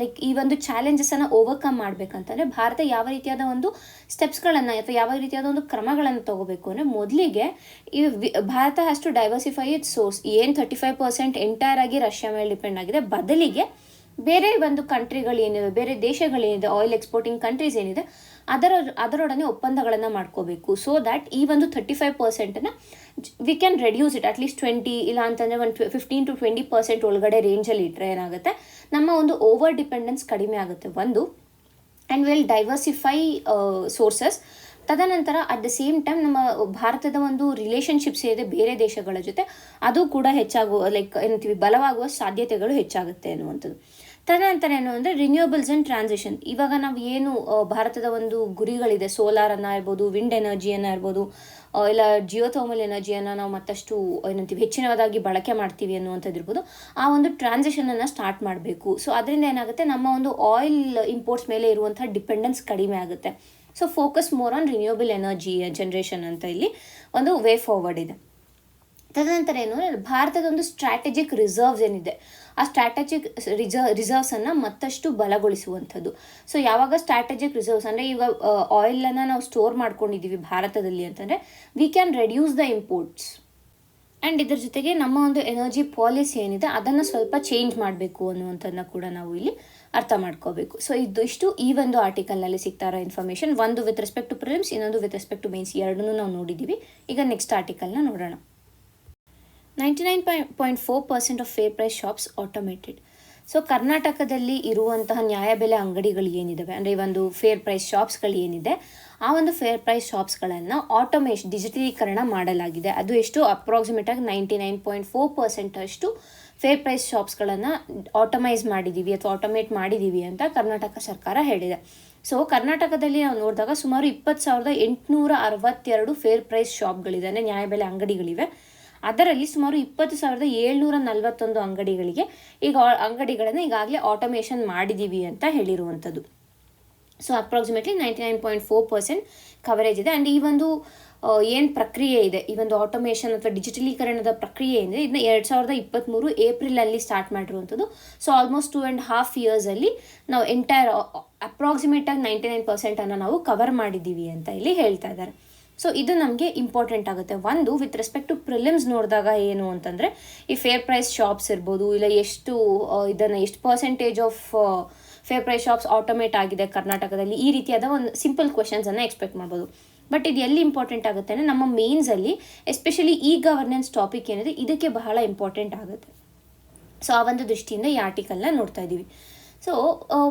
ಲೈಕ್ ಈ ಒಂದು ಚಾಲೆಂಜಸನ್ನು ಓವರ್ಕಮ್ ಮಾಡಬೇಕಂತಂದರೆ ಭಾರತ ಯಾವ ರೀತಿಯಾದ ಒಂದು ಸ್ಟೆಪ್ಸ್ಗಳನ್ನು ಅಥವಾ ಯಾವ ರೀತಿಯಾದ ಒಂದು ಕ್ರಮಗಳನ್ನು ತಗೋಬೇಕು ಅಂದರೆ, ಮೊದಲಿಗೆ ಈ ಭಾರತ has to diversify its source. ಏನು 35% ಎಂಟೈರ್ ಆಗಿ ರಷ್ಯಾ ಮೇಲೆ ಡಿಪೆಂಡ್ ಆಗಿದೆ, ಬದಲಿಗೆ ಬೇರೆ ಒಂದು ಕಂಟ್ರಿಗಳೇನಿದೆ, ಬೇರೆ ದೇಶಗಳೇನಿದೆ, ಆಯಿಲ್ ಎಕ್ಸ್ಪೋರ್ಟಿಂಗ್ ಕಂಟ್ರೀಸ್ ಏನಿದೆ ಅದರೊಡನೆ ಒಪ್ಪಂದಗಳನ್ನು ಮಾಡ್ಕೋಬೇಕು. ಸೊ ದ್ಯಾಟ್ ಈ ಒಂದು 35%ನ we can reduce it at least 20, ಇಲ್ಲ ಅಂತಂದರೆ ಒಂದು 15 to 20% ಒಳಗಡೆ ರೇಂಜಲ್ಲಿ ಇಟ್ಟರೆ ಏನಾಗುತ್ತೆ, ನಮ್ಮ ಒಂದು ಓವರ್ ಡಿಪೆಂಡೆನ್ಸ್ ಕಡಿಮೆ ಆಗುತ್ತೆ ಒಂದು. And will diversify sources. ತದನಂತರ ಅಟ್ ದ ಸೇಮ್ ಟೈಮ್ ನಮ್ಮ ಭಾರತದ ಒಂದು ರಿಲೇಷನ್ಶಿಪ್ಸ್ ಏನಿದೆ ಬೇರೆ ದೇಶಗಳ ಜೊತೆ ಅದು ಕೂಡ ಏನಂತೀವಿ ಬಲವಾಗುವ ಸಾಧ್ಯತೆಗಳು ಹೆಚ್ಚಾಗುತ್ತೆ ಅನ್ನುವಂಥದ್ದು. ತದನಂತರ ಏನು ಅಂದರೆ ರಿನ್ಯೂಯಬಲ್ಸ್ ಆ್ಯಂಡ್ ಟ್ರಾನ್ಸಿಷನ್. ಇವಾಗ ನಾವು ಏನು ಭಾರತದ ಒಂದು ಗುರಿಗಳಿದೆ, ಸೋಲಾರನ್ನು ಇರ್ಬೋದು, ವಿಂಡ್ ಎನರ್ಜಿಯನ್ನು ಇರ್ಬೋದು, ಇಲ್ಲ ಜಿಯೋಥರ್ಮಲ್ ಎನರ್ಜಿಯನ್ನು ನಾವು ಮತ್ತಷ್ಟು ಏನಂತೀವಿ ಹೆಚ್ಚಿನದಾಗಿ ಬಳಕೆ ಮಾಡ್ತೀವಿ ಅನ್ನುವಂಥದ್ದು ಇರ್ಬೋದು, ಆ ಒಂದು ಟ್ರಾನ್ಸಿಷನನ್ನು ಸ್ಟಾರ್ಟ್ ಮಾಡಬೇಕು. ಸೊ ಅದರಿಂದ ಏನಾಗುತ್ತೆ, ನಮ್ಮ ಒಂದು ಆಯಿಲ್ ಇಂಪೋರ್ಟ್ಸ್ ಮೇಲೆ ಇರುವಂಥ ಡಿಪೆಂಡೆನ್ಸ್ ಕಡಿಮೆ ಆಗುತ್ತೆ. So focus more on renewable energy generation ಅಂತ ಇಲ್ಲಿ ಒಂದು ವೇ ಫಾರ್ವರ್ಡ್ ಇದೆ. ತದನಂತರ ಏನು, ಭಾರತದ ಒಂದು ಸ್ಟ್ರಾಟಜಿಕ್ ರಿಸರ್ವ್ಸ್ ಏನಿದೆ, ಆ ಸ್ಟ್ರಾಟಜಿಕ್ ರಿಸರ್ವ್ಸನ್ನು ಮತ್ತಷ್ಟು ಬಲಗೊಳಿಸುವಂಥದ್ದು. ಸೊ ಯಾವಾಗ ಸ್ಟ್ರಾಟಜಿಕ್ ರಿಸರ್ವ್ಸ್ ಅಂದರೆ ಈಗ ಆಯಿಲನ್ನು ನಾವು ಸ್ಟೋರ್ ಮಾಡ್ಕೊಂಡಿದ್ದೀವಿ ಭಾರತದಲ್ಲಿ ಅಂತಂದರೆ V can reduce the imports. And ಇದ್ರ ಜೊತೆಗೆ ನಮ್ಮ ಒಂದು ಎನರ್ಜಿ ಪಾಲಿಸಿ ಏನಿದೆ ಅದನ್ನು ಸ್ವಲ್ಪ ಚೇಂಜ್ ಮಾಡಬೇಕು ಅನ್ನುವಂಥದ್ದನ್ನ ಕೂಡ ನಾವು ಇಲ್ಲಿ ಅರ್ಥ ಮಾಡ್ಕೋಬೇಕು. ಸೊ ಇಷ್ಟು ಈ ಒಂದು ಆರ್ಟಿಕಲ್ನಲ್ಲಿ ಸಿಗ್ತಾ ಇರೋ ಇನ್ಫಾರ್ಮೇಷನ್. ಒಂದು ವಿತ್ ರೆಸ್ಪೆಕ್ಟ್ ಟು ಪ್ರಿಲಿಮ್ಸ್, ಇನ್ನೊಂದು ವಿತ್ ರೆಸ್ಪೆಕ್ಟ್ ಟು ಮೇನ್ಸ್, ಎರಡನ್ನೂ ನಾವು ನೋಡಿದ್ದೀವಿ. ಈಗ ನೆಕ್ಸ್ಟ್ ಆರ್ಟಿಕಲ್ನ ನೋಡೋಣ. 99.4% of fair price shops automated. So ಕರ್ನಾಟಕದಲ್ಲಿ ಇರುವಂತಹ ನ್ಯಾಯಬೆಲೆ ಅಂಗಡಿಗಳು ಏನಿದ್ದಾವೆ, ಅಂದರೆ ಒಂದು ಫೇರ್ ಪ್ರೈಸ್ ಶಾಪ್ಸ್ಗಳು ಏನಿದೆ, ಆ ಒಂದು ಫೇರ್ ಪ್ರೈಸ್ ಶಾಪ್ಸ್ಗಳನ್ನು ಡಿಜಿಟಲೀಕರಣ ಮಾಡಲಾಗಿದೆ. ಅದು ಎಷ್ಟು ಅಪ್ರಾಕ್ಸಿಮೇಟಾಗಿ 99.4% ಅಷ್ಟು ಫೇರ್ ಪ್ರೈಸ್ ಶಾಪ್ಸ್ಗಳನ್ನು ಆಟೋಮೈಸ್ ಮಾಡಿದ್ದೀವಿ ಅಥವಾ ಆಟೋಮೇಟ್ ಮಾಡಿದ್ದೀವಿ ಅಂತ ಕರ್ನಾಟಕ ಸರ್ಕಾರ ಹೇಳಿದೆ. ಸೊ ಕರ್ನಾಟಕದಲ್ಲಿ ನಾವು ನೋಡಿದಾಗ ಸುಮಾರು 20,862 ಫೇರ್ ಪ್ರೈಸ್ ಶಾಪ್ಗಳಿದೆ, ಅಂದರೆ ನ್ಯಾಯಬೆಲೆ ಅಂಗಡಿಗಳಿವೆ. ಅದರಲ್ಲಿ ಸುಮಾರು 20,741 ಅಂಗಡಿಗಳಿಗೆ ಅಂಗಡಿಗಳನ್ನು ಈಗಾಗಲೇ ಆಟೋಮೇಷನ್ ಮಾಡಿದ್ದೀವಿ ಅಂತ ಹೇಳಿರುವಂಥದ್ದು. ಸೊ ಅಪ್ರಾಕ್ಸಿಮೇಟ್ಲಿ 99.4% ಕವರೇಜ್ ಇದೆ. ಆ್ಯಂಡ್ ಈ ಒಂದು ಏನು ಪ್ರಕ್ರಿಯೆ ಇದೆ, ಈ ಒಂದು ಆಟೋಮೇಷನ್ ಅಥವಾ ಡಿಜಿಟಲೀಕರಣದ ಪ್ರಕ್ರಿಯೆ ಏನಿದೆ, ಇದನ್ನ 2023 ಏಪ್ರಿಲಲ್ಲಿ ಸ್ಟಾರ್ಟ್ ಮಾಡಿರುವಂಥದ್ದು. ಸೊ ಆಲ್ಮೋಸ್ಟ್ 2.5 ಇಯರ್ಸಲ್ಲಿ ನಾವು ಎಂಟೈರ್ ಅಪ್ರಾಕ್ಸಿಮೇಟಾಗಿ 99% ನಾವು ಕವರ್ ಮಾಡಿದ್ದೀವಿ ಅಂತ ಇಲ್ಲಿ ಹೇಳ್ತಾ ಇದ್ದಾರೆ. ಸೊ ಇದು ನಮಗೆ ಇಂಪಾರ್ಟೆಂಟ್ ಆಗುತ್ತೆ. ಒಂದು ವಿತ್ ರೆಸ್ಪೆಕ್ಟ್ ಟು ಪ್ರಿಲಿಮ್ಸ್ ನೋಡಿದಾಗ ಏನು ಅಂತಂದರೆ, ಈ ಫೇರ್ ಪ್ರೈಸ್ ಶಾಪ್ಸ್ ಇರ್ಬೋದು, ಇಲ್ಲ ಎಷ್ಟು percentage of fair price shops automate ಆಗಿದೆ ಕರ್ನಾಟಕದಲ್ಲಿ, ಈ ರೀತಿಯಾದ ಒಂದು ಸಿಂಪಲ್ ಕ್ವೆಶನ್ಸನ್ನು ಎಕ್ಸ್ಪೆಕ್ಟ್ ಮಾಡ್ಬೋದು. ಬಟ್ ಇದು ಎಲ್ಲಿ ಇಂಪಾರ್ಟೆಂಟ್ ಆಗುತ್ತೆ ಅಂದರೆ, ನಮ್ಮ ಮೇನ್ಸಲ್ಲಿ ಎಸ್ಪೆಷಲಿ ಈ ಗವರ್ನೆನ್ಸ್ ಟಾಪಿಕ್ ಏನಿದೆ ಇದಕ್ಕೆ ಬಹಳ ಇಂಪಾರ್ಟೆಂಟ್ ಆಗುತ್ತೆ. ಸೊ ಆ ಒಂದು ದೃಷ್ಟಿಯಿಂದ ಈ ಆರ್ಟಿಕಲ್ನ ನೋಡ್ತಾ ಇದ್ದೀವಿ. ಸೊ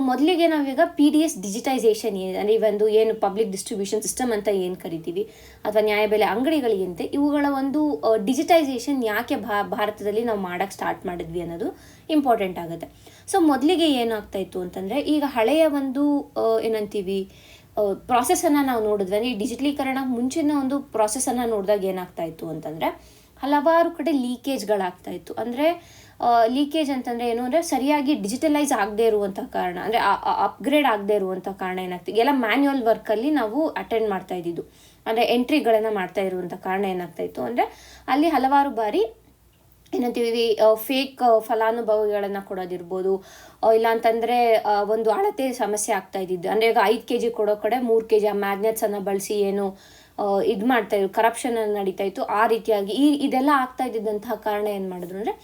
ಮೊದಲಿಗೆ ನಾವೀಗ ಪಿ ಡಿ ಎಸ್ ಡಿಜಿಟೈಸೇಷನ್ ಏನಿದೆ, ಅಂದರೆ ಒಂದು ಏನು ಪಬ್ಲಿಕ್ ಡಿಸ್ಟ್ರಿಬ್ಯೂಷನ್ ಸಿಸ್ಟಮ್ ಅಂತ ಏನು ಕರಿತೀವಿ, ಅಥವಾ ನ್ಯಾಯಬೆಲೆ ಅಂಗಡಿಗಳಿಗಂತೆ ಇವುಗಳ ಒಂದು ಡಿಜಿಟೈಸೇಷನ್ ಯಾಕೆ ಭಾರತದಲ್ಲಿ ನಾವು ಮಾಡೋಕ್ಕೆ ಸ್ಟಾರ್ಟ್ ಮಾಡಿದ್ವಿ ಅನ್ನೋದು ಇಂಪಾರ್ಟೆಂಟ್ ಆಗುತ್ತೆ. ಸೊ ಮೊದಲಿಗೆ ಏನಾಗ್ತಾ ಇತ್ತು ಅಂತಂದರೆ, ಈಗ ಹಳೆಯ ಒಂದು ಏನಂತೀವಿ ಪ್ರಾಸೆಸನ್ನು ನಾವು ನೋಡಿದ್ವಿ, ಅಂದರೆ ಈ ಡಿಜಿಟಲೀಕರಣ ಮುಂಚಿನ ಒಂದು ಪ್ರಾಸೆಸನ್ನು ನೋಡಿದಾಗ ಏನಾಗ್ತಾ ಇತ್ತು ಅಂತಂದರೆ ಹಲವಾರು ಕಡೆ ಲೀಕೇಜ್ಗಳಾಗ್ತಾ ಇತ್ತು. ಅಂದರೆ ಲೀಕೇಜ್ ಅಂತಂದರೆ ಏನು ಅಂದರೆ ಸರಿಯಾಗಿ ಡಿಜಿಟಲೈಸ್ ಆಗದೇ ಇರುವಂಥ ಕಾರಣ, ಅಂದರೆ ಅಪ್ಗ್ರೇಡ್ ಆಗದೇ ಇರುವಂಥ ಕಾರಣ ಏನಾಗ್ತದೆ, ಎಲ್ಲ ಮ್ಯಾನ್ಯುವಲ್ ವರ್ಕಲ್ಲಿ ನಾವು ಅಟೆಂಡ್ ಮಾಡ್ತಾ ಇದ್ದಿದ್ದು, ಅಂದರೆ ಎಂಟ್ರಿಗಳನ್ನು ಮಾಡ್ತಾ ಇರುವಂಥ ಕಾರಣ ಏನಾಗ್ತಾ ಇತ್ತು ಅಂದರೆ ಅಲ್ಲಿ ಹಲವಾರು ಬಾರಿ ಏನಂತೀವಿ ಫೇಕ್ ಫಲಾನುಭವಿಗಳನ್ನು ಕೊಡೋದಿರ್ಬೋದು, ಇಲ್ಲ ಅಂತಂದರೆ ಒಂದು ಅಳತೆ ಸಮಸ್ಯೆ ಆಗ್ತಾ ಇದ್ದಿದ್ದು. ಅಂದರೆ ಈಗ 5 kg ಕೊಡೋ ಕಡೆ 3 kg ಆ ಮ್ಯಾಗ್ನೆಟ್ಸನ್ನು ಬಳಸಿ ಏನು ಇದು ಮಾಡ್ತಾಯಿದ್ರು, ಕರಪ್ಷನ್ ನಡೀತಾ ಇತ್ತು. ಆ ರೀತಿಯಾಗಿ ಇದೆಲ್ಲ ಆಗ್ತಾ ಇದ್ದಿದ್ದಂತಹ ಕಾರಣ ಏನು ಮಾಡಿದ್ರು ಅಂದರೆ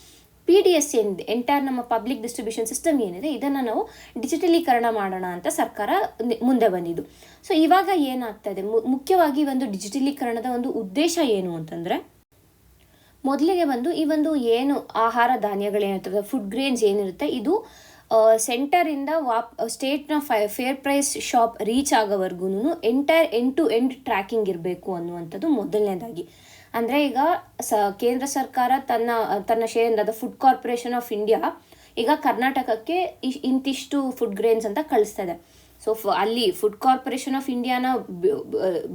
ಪಿ ಡಿ ಎಸ್ ಏನಿದೆ, ಎಂಟೈರ್ ನಮ್ಮ ಪಬ್ಲಿಕ್ ಡಿಸ್ಟ್ರಿಬ್ಯೂಷನ್ ಸಿಸ್ಟಮ್ ಏನಿದೆ ಇದನ್ನು ನಾವು ಡಿಜಿಟಲೀಕರಣ ಮಾಡೋಣ ಅಂತ ಸರ್ಕಾರ ಮುಂದೆ ಬಂದಿದ್ದು. ಸೊ ಇವಾಗ ಏನಾಗ್ತಾ ಇದೆ, ಮುಖ್ಯವಾಗಿ ಒಂದು ಡಿಜಿಟಲೀಕರಣದ ಒಂದು ಉದ್ದೇಶ ಏನು ಅಂತಂದರೆ, ಮೊದಲಿಗೆ ಈ ಒಂದು ಏನು ಆಹಾರ ಧಾನ್ಯಗಳೇನಿರ್ತದೆ, ಫುಡ್ ಗ್ರೇನ್ಸ್ ಏನಿರುತ್ತೆ, ಇದು ಸೆಂಟರಿಂದ ಸ್ಟೇಟ್ನ ಫೇರ್ ಪ್ರೈಸ್ ಶಾಪ್ ರೀಚ್ ಆಗೋವರೆಗೂ entire end to end tracking ಇರಬೇಕು ಅನ್ನುವಂಥದ್ದು ಮೊದಲನೇದಾಗಿ. ಅಂದರೆ ಈಗ ಕೇಂದ್ರ ಸರ್ಕಾರ ತನ್ನ ಶೇರಿಂದ ಫುಡ್ ಕಾರ್ಪೊರೇಷನ್ ಆಫ್ ಇಂಡಿಯಾ ಈಗ ಕರ್ನಾಟಕಕ್ಕೆ ಇಂತಿಷ್ಟು ಫುಡ್ ಗ್ರೇನ್ಸ್ ಅಂತ ಕಳಿಸ್ತದೆ. ಸೊ ಅಲ್ಲಿ ಫುಡ್ ಕಾರ್ಪೊರೇಷನ್ ಆಫ್ ಇಂಡಿಯಾನ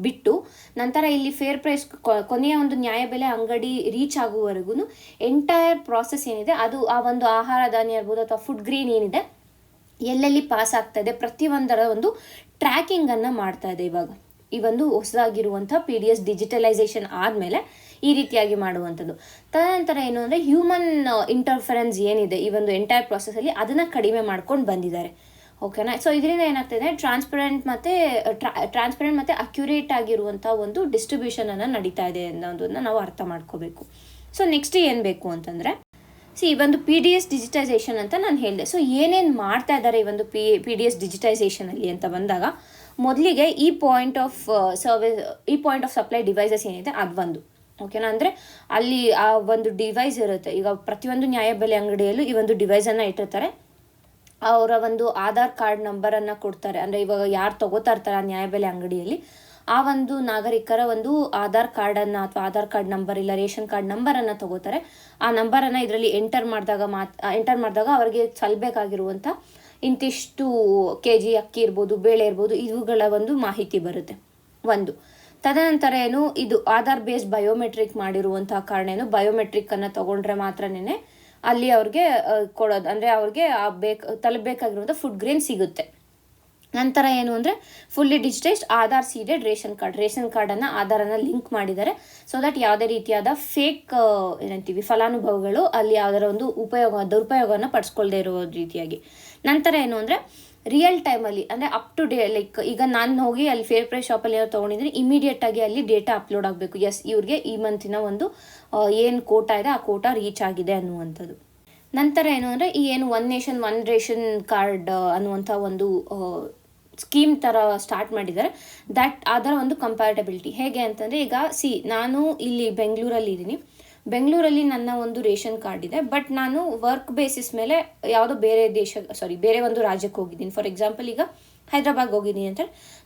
ಬಿಟ್ಟು ನಂತರ ಇಲ್ಲಿ ಫೇರ್ ಪ್ರೈಸ್ ಕೊನೆಯ ಒಂದು ನ್ಯಾಯಬೆಲೆ ಅಂಗಡಿ ರೀಚ್ ಆಗುವವರೆಗೂ ಎಂಟೈರ್ ಪ್ರಾಸೆಸ್ ಏನಿದೆ ಅದು ಆ ಒಂದು ಆಹಾರ ಧಾನ್ಯ ಇರ್ಬೋದು ಅಥವಾ ಫುಡ್ ಗ್ರೇನ್ ಏನಿದೆ ಎಲ್ಲೆಲ್ಲಿ ಪಾಸ್ ಆಗ್ತಾ ಇದೆ ಪ್ರತಿಯೊಂದರ ಒಂದು ಟ್ರ್ಯಾಕಿಂಗನ್ನು ಮಾಡ್ತಾ ಇದೆ. ಇವಾಗ ಈ ಒಂದು ಹೊಸದಾಗಿರುವಂಥ ಪಿ ಡಿ ಎಸ್ ಡಿಜಿಟಲೈಸೇಷನ್ ಆದಮೇಲೆ ಈ ರೀತಿಯಾಗಿ ಮಾಡುವಂಥದ್ದು. ತದನಂತರ ಏನು ಅಂದರೆ ಹ್ಯೂಮನ್ ಇಂಟರ್ಫರೆನ್ಸ್ ಏನಿದೆ ಈ ಒಂದು ಎಂಟೈರ್ ಪ್ರಾಸೆಸಲ್ಲಿ ಅದನ್ನು ಕಡಿಮೆ ಮಾಡ್ಕೊಂಡು ಬಂದಿದ್ದಾರೆ. ಓಕೆನಾ. ಸೊ ಇದರಿಂದ ಏನಾಗ್ತಿದೆ, ಟ್ರಾನ್ಸ್ಪರೆಂಟ್ ಮತ್ತು ಅಕ್ಯುರೇಟ್ ಆಗಿರುವಂಥ ಒಂದು ಡಿಸ್ಟ್ರಿಬ್ಯೂಷನನ್ನು ನಡೀತಾ ಇದೆ ಅನ್ನೋದನ್ನು ನಾವು ಅರ್ಥ ಮಾಡ್ಕೋಬೇಕು. ಸೊ ನೆಕ್ಸ್ಟ್ ಏನು ಬೇಕು ಅಂತಂದರೆ, ಈ ಒಂದು ಪಿ ಡಿ ಎಸ್ ಡಿಜಿಟೈಸೇಷನ್ ಅಂತ ನಾನು ಹೇಳಿದೆ. ಸೊ ಏನೇನು ಮಾಡ್ತಾ ಇದ್ದಾರೆ ಈ ಒಂದು ಪಿ ಡಿ ಎಸ್ ಡಿಜಿಟೈಸೇಷನಲ್ಲಿ ಅಂತ ಬಂದಾಗ, ಮೊದಲಿಗೆ ಈ ಪಾಯಿಂಟ್ ಆಫ್ ಸಪ್ಲೈ ಡಿವೈಸಸ್ ಏನಿದೆ ಅದು ಒಂದು ಓಕೆನಾ. ಅಂದರೆ ಅಲ್ಲಿ ಆ ಒಂದು ಡಿವೈಸ್ ಇರುತ್ತೆ. ಈಗ ಪ್ರತಿಯೊಂದು ನ್ಯಾಯಬೆಲೆ ಅಂಗಡಿಯಲ್ಲೂ ಈ ಒಂದು ಡಿವೈಸನ್ನು ಇಟ್ಟಿರ್ತಾರೆ. ಅವರ ಒಂದು ಆಧಾರ್ ಕಾರ್ಡ್ ನಂಬರನ್ನು ಕೊಡ್ತಾರೆ. ಅಂದರೆ ಇವಾಗ ಯಾರು ತಗೋತಾ ಇರ್ತಾರೆ ಆ ನ್ಯಾಯಬೆಲೆ ಅಂಗಡಿಯಲ್ಲಿ ಆ ಒಂದು ನಾಗರಿಕರ ಒಂದು ಆಧಾರ್ ಕಾರ್ಡನ್ನು ಅಥವಾ ಆಧಾರ್ ಕಾರ್ಡ್ ನಂಬರ್ ಇಲ್ಲ ರೇಷನ್ ಕಾರ್ಡ್ ನಂಬರನ್ನು ತಗೋತಾರೆ. ಆ ನಂಬರನ್ನು ಇದರಲ್ಲಿ ಎಂಟರ್ ಮಾಡಿದಾಗ ಅವರಿಗೆ ಸಲ್ಲಬೇಕಾಗಿರುವಂಥ ಇಂತಿಷ್ಟು kg ಅಕ್ಕಿ ಇರ್ಬೋದು, ಬೇಳೆ ಇರ್ಬೋದು, ಇವುಗಳ ಒಂದು ಮಾಹಿತಿ ಬರುತ್ತೆ ಒಂದು. ತದನಂತರ ಏನು, ಇದು ಆಧಾರ್ ಬೇಸ್ಡ್ ಬಯೋಮೆಟ್ರಿಕ್ ಮಾಡಿರುವಂತಹ ಕಾರಣ ಏನು, ಬಯೋಮೆಟ್ರಿಕ್ಕನ್ನು ತೊಗೊಂಡ್ರೆ ಮಾತ್ರನೇ ಅಲ್ಲಿ ಅವ್ರಿಗೆ ಕೊಡೋದು, ಅಂದರೆ ಅವ್ರಿಗೆ ತಲುಪಬೇಕಾಗಿರುವಂಥ ಫುಡ್ ಗ್ರೇನ್ ಸಿಗುತ್ತೆ. ನಂತರ ಏನು ಅಂದರೆ fully digitised Aadhaar seeded ration ಕಾರ್ಡನ್ನು ಆಧಾರನ್ನು ಲಿಂಕ್ ಮಾಡಿದ್ದಾರೆ. ಸೊ ದಟ್ ಯಾವುದೇ ರೀತಿಯಾದ ಫೇಕ್ ಏನಂತೀವಿ ಫಲಾನುಭವಿಗಳು ಅಲ್ಲಿ ಯಾವುದರ ಒಂದು ದುರುಪಯೋಗವನ್ನು ಪಡಿಸ್ಕೊಳ್ದೇ ಇರೋ ರೀತಿಯಾಗಿ. ನಂತರ ಏನು ಅಂದರೆ ರಿಯಲ್ ಟೈಮಲ್ಲಿ ಅಂದರೆ ಅಪ್ ಟು ಡೇ, ಲೈಕ್ ಈಗ ನಾನು ಹೋಗಿ ಅಲ್ಲಿ ಫೇರ್ ಪ್ರೈಸ್ ಶಾಪಲ್ಲಿ ಏನೋ ತೊಗೊಂಡಿದ್ದೀನಿ ಇಮಿಡಿಯೇಟಾಗಿ ಅಲ್ಲಿ ಡೇಟಾ ಅಪ್ಲೋಡ್ ಆಗಬೇಕು. ಎಸ್, ಇವ್ರಿಗೆ ಈ ಮಂತಿನ ಒಂದು ಏನು ಕೋಟಾ ಇದೆ ಆ ಕೋಟಾ ರೀಚ್ ಆಗಿದೆ ಅನ್ನುವಂಥದ್ದು. ನಂತರ ಏನು ಅಂದರೆ ಈ ಏನು one nation one ration card ಅನ್ನುವಂಥ ಒಂದು ಸ್ಕೀಮ್ ಥರ ಸ್ಟಾರ್ಟ್ ಮಾಡಿದ್ದಾರೆ. ಅದರ ಒಂದು ಕಂಪ್ಯಾಟಬಿಲಿಟಿ ಹೇಗೆ ಅಂತಂದರೆ, ಈಗ ನಾನು ಇಲ್ಲಿ ಬೆಂಗಳೂರಲ್ಲಿ ಇದ್ದೀನಿ. ಬೆಂಗಳೂರಲ್ಲಿ ನನ್ನ ಒಂದು ರೇಷನ್ ಕಾರ್ಡ್ ಇದೆ, ಬಟ್ ನಾನು ವರ್ಕ್ ಬೇಸಿಸ್ ಮೇಲೆ ಯಾವುದೋ ಬೇರೆ ಒಂದು ರಾಜ್ಯಕ್ಕೆ ಹೋಗಿದ್ದೀನಿ. ಫಾರ್ ಎಕ್ಸಾಂಪಲ್ ಈಗ ಹೈದ್ರಾಬಾದ್ಗೆ ಹೋಗಿದ್ದೀನಿ ಅಂತ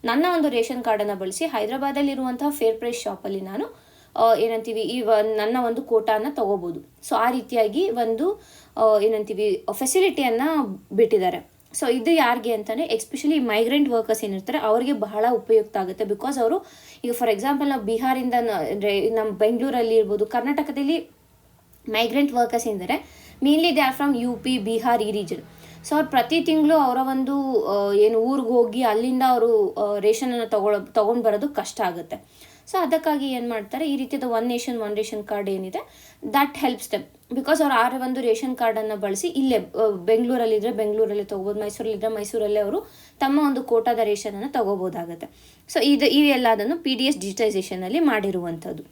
ನನ್ನ ಒಂದು ರೇಷನ್ ಕಾರ್ಡನ್ನು ಬಳಸಿ ಹೈದ್ರಾಬಾದಲ್ಲಿರುವಂತಹ ಫೇರ್ ಪ್ರೈಸ್ ಶಾಪಲ್ಲಿ ನಾನು ಏನಂತೀವಿ ನನ್ನ ಒಂದು ಕೋಟಾನ ತೊಗೋಬೋದು. ಸೊ ಆ ರೀತಿಯಾಗಿ ಒಂದು ಏನಂತೀವಿ ಫೆಸಿಲಿಟಿಯನ್ನು ಬಿಟ್ಟಿದ್ದಾರೆ. ಸೊ ಇದು ಯಾರಿಗೆ ಅಂತಲೇ ಎಸ್ಪೆಷಲಿ ಮೈಗ್ರೆಂಟ್ ವರ್ಕರ್ಸ್ ಏನಿರ್ತಾರೆ ಅವರಿಗೆ ಬಹಳ ಉಪಯುಕ್ತ ಆಗುತ್ತೆ. ಬಿಕಾಸ್ ಅವರು ಈಗ ಫಾರ್ ಎಕ್ಸಾಂಪಲ್ ನಾವು ಬಿಹಾರಿಂದ ಅಂದರೆ ನಮ್ಮ ಬೆಂಗಳೂರಲ್ಲಿ ಇರ್ಬೋದು, ಕರ್ನಾಟಕದಲ್ಲಿ ಮೈಗ್ರೆಂಟ್ ವರ್ಕರ್ಸ್ ಎಂದರೆ mainly they are from UP, Bihar ಈ ರೀಜನ್. ಸೊ ಅವ್ರು ಪ್ರತಿ ತಿಂಗಳು ಅವರ ಒಂದು ಏನು ಊರಿಗೆ ಹೋಗಿ ಅಲ್ಲಿಂದ ಅವರು ರೇಷನನ್ನು ತೊಗೊಂಡು ಬರೋದು ಕಷ್ಟ ಆಗುತ್ತೆ. ಸೊ ಅದಕ್ಕಾಗಿ ಏನು ಮಾಡ್ತಾರೆ, ಈ ರೀತಿಯಾದ one nation one ration card ಏನಿದೆ ದಟ್ ಹೆಲ್ಪ್ಸ್ ದೆಮ್. ಬಿಕಾಸ್ ಅವ್ರು ಆ ಒಂದು ರೇಷನ್ ಕಾರ್ಡನ್ನು ಬಳಸಿ ಇಲ್ಲೇ ಬೆಂಗಳೂರಲ್ಲಿದ್ದರೆ ಬೆಂಗಳೂರಲ್ಲೇ ತೊಗೋಬೋದು, ಮೈಸೂರಲ್ಲಿದ್ದರೆ ಮೈಸೂರಲ್ಲೇ ಅವರು ತಮ್ಮ ಒಂದು ಕೋಟಾದ ರೇಷನನ್ನು ತೊಗೋಬೋದಾಗುತ್ತೆ. ಸೊ ಇವೆಲ್ಲದನ್ನು ಪಿ ಡಿ ಎಸ್ ಡಿಜಿಟೈಸೇಷನಲ್ಲಿ ಮಾಡಿರುವಂಥದ್ದು.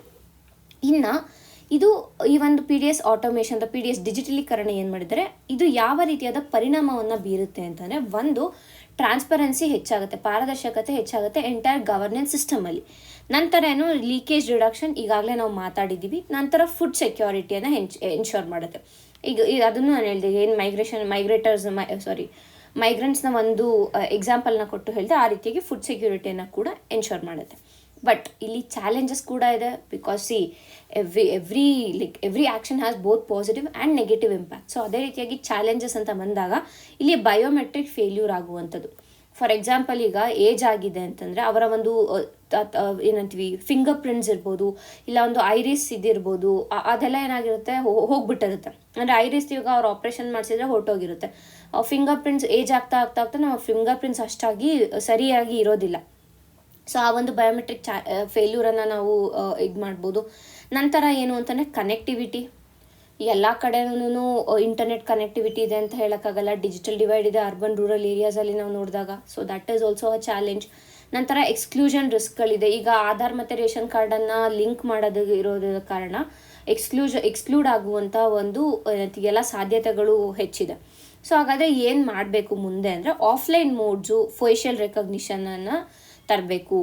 ಇನ್ನು ಈ ಒಂದು P D S automation P D S ಡಿಜಿಟಲೀಕರಣ ಏನು ಮಾಡಿದರೆ ಇದು ಯಾವ ರೀತಿಯಾದ ಪರಿಣಾಮವನ್ನು ಬೀರುತ್ತೆ ಅಂತಂದರೆ, ಒಂದು ಟ್ರಾನ್ಸ್ಪರೆನ್ಸಿ ಹೆಚ್ಚಾಗುತ್ತೆ, ಪಾರದರ್ಶಕತೆ ಹೆಚ್ಚಾಗುತ್ತೆ ಎಂಟೈರ್ ಗವರ್ನೆನ್ಸ್ ಸಿಸ್ಟಮಲ್ಲಿ. ನಂತರ ಏನು ಲೀಕೇಜ್ ರಿಡಕ್ಷನ್ ಈಗಾಗಲೇ ನಾವು ಮಾತಾಡಿದ್ದೀವಿ. ನಂತರ ಫುಡ್ ಸೆಕ್ಯೂರಿಟಿಯನ್ನು ಎನ್ಶೋರ್ ಮಾಡುತ್ತೆ. ಈಗ ಅದನ್ನು ನಾನು ಹೇಳಿದೆ, ಏನು ಮೈಗ್ರೆಂಟ್ಸ್ನ ಒಂದು ಎಕ್ಸಾಂಪಲ್ನ ಕೊಟ್ಟು ಹೇಳಿದೆ, ಆ ರೀತಿಯಾಗಿ ಫುಡ್ ಸೆಕ್ಯೂರಿಟಿಯನ್ನು ಕೂಡ ಎನ್ಶೋರ್ ಮಾಡುತ್ತೆ. ಬಟ್ ಇಲ್ಲಿ ಚಾಲೆಂಜಸ್ ಕೂಡ ಇದೆ, because see every action has both positive and negative impact. So ಅದೇ ರೀತಿಯಾಗಿ ಚಾಲೆಂಜಸ್ ಅಂತ ಬಂದಾಗ ಇಲ್ಲಿ ಬಯೋಮೆಟ್ರಿಕ್ ಫೇಲ್ಯೂರ್ ಆಗುವಂಥದ್ದು. ಫಾರ್ ಎಕ್ಸಾಂಪಲ್, ಈಗ ಏಜ್ ಆಗಿದೆ ಅಂತಂದರೆ ಅವರ ಒಂದು ಏನಂತೀವಿ ಫಿಂಗರ್ ಪ್ರಿಂಟ್ಸ್ ಇರ್ಬೋದು, ಇಲ್ಲ ಒಂದು ಐರಿಸ್ ಇದಿರ್ಬೋದು, ಅದೆಲ್ಲ ಏನಾಗಿರುತ್ತೆ ಹೋಗ್ಬಿಟ್ಟಿರುತ್ತೆ. ಅಂದರೆ ಐರಿಸ್ ಇವಾಗ ಅವ್ರು ಆಪ್ರೇಷನ್ ಮಾಡಿಸಿದ್ರೆ ಹೊರಟೋಗಿರುತ್ತೆ. ಫಿಂಗರ್ ಪ್ರಿಂಟ್ಸ್ ಏಜ್ ಆಗ್ತಾ ಆಗ್ತಾ ಆಗ್ತಾ ನಮ್ಮ ಫಿಂಗರ್ ಪ್ರಿಂಟ್ಸ್ ಅಷ್ಟಾಗಿ ಸರಿಯಾಗಿ ಇರೋದಿಲ್ಲ. ಸೊ ಆ ಒಂದು ಬಯೋಮೆಟ್ರಿಕ್ ಫೇಲ್ಯೂರನ್ನು ನಾವು ಇದು ಮಾಡ್ಬೋದು. ನಂತರ ಏನು ಅಂತಂದರೆ ಕನೆಕ್ಟಿವಿಟಿ. ಎಲ್ಲ ಕಡೆನೂ ಇಂಟರ್ನೆಟ್ ಕನೆಕ್ಟಿವಿಟಿ ಇದೆ ಅಂತ ಹೇಳೋಕ್ಕಾಗಲ್ಲ. ಡಿಜಿಟಲ್ ಡಿವೈಡ್ ಇದೆ ಅರ್ಬನ್ ರೂರಲ್ ಏರಿಯಾಸಲ್ಲಿ ನಾವು ನೋಡಿದಾಗ. So that is also a challenge. ನಂತರ ಎಕ್ಸ್ಕ್ಲೂಷನ್ ರಿಸ್ಕ್ಗಳಿದೆ. ಈಗ ಆಧಾರ್ ಮತ್ತು ರೇಷನ್ ಕಾರ್ಡನ್ನು ಲಿಂಕ್ ಮಾಡೋದು ಇರೋದ್ರ ಕಾರಣ ಎಕ್ಸ್ಕ್ಲೂಡ್ ಆಗುವಂಥ ಒಂದು ಎಲ್ಲ ಸಾಧ್ಯತೆಗಳು ಹೆಚ್ಚಿದೆ. ಸೊ ಹಾಗಾದರೆ ಏನು ಮಾಡಬೇಕು ಮುಂದೆ ಅಂದರೆ, ಆಫ್ಲೈನ್ ಮೋಡ್ಸು ಫೇಶಿಯಲ್ ರೆಕಗ್ನಿಷನನ್ನು ತರಬೇಕು.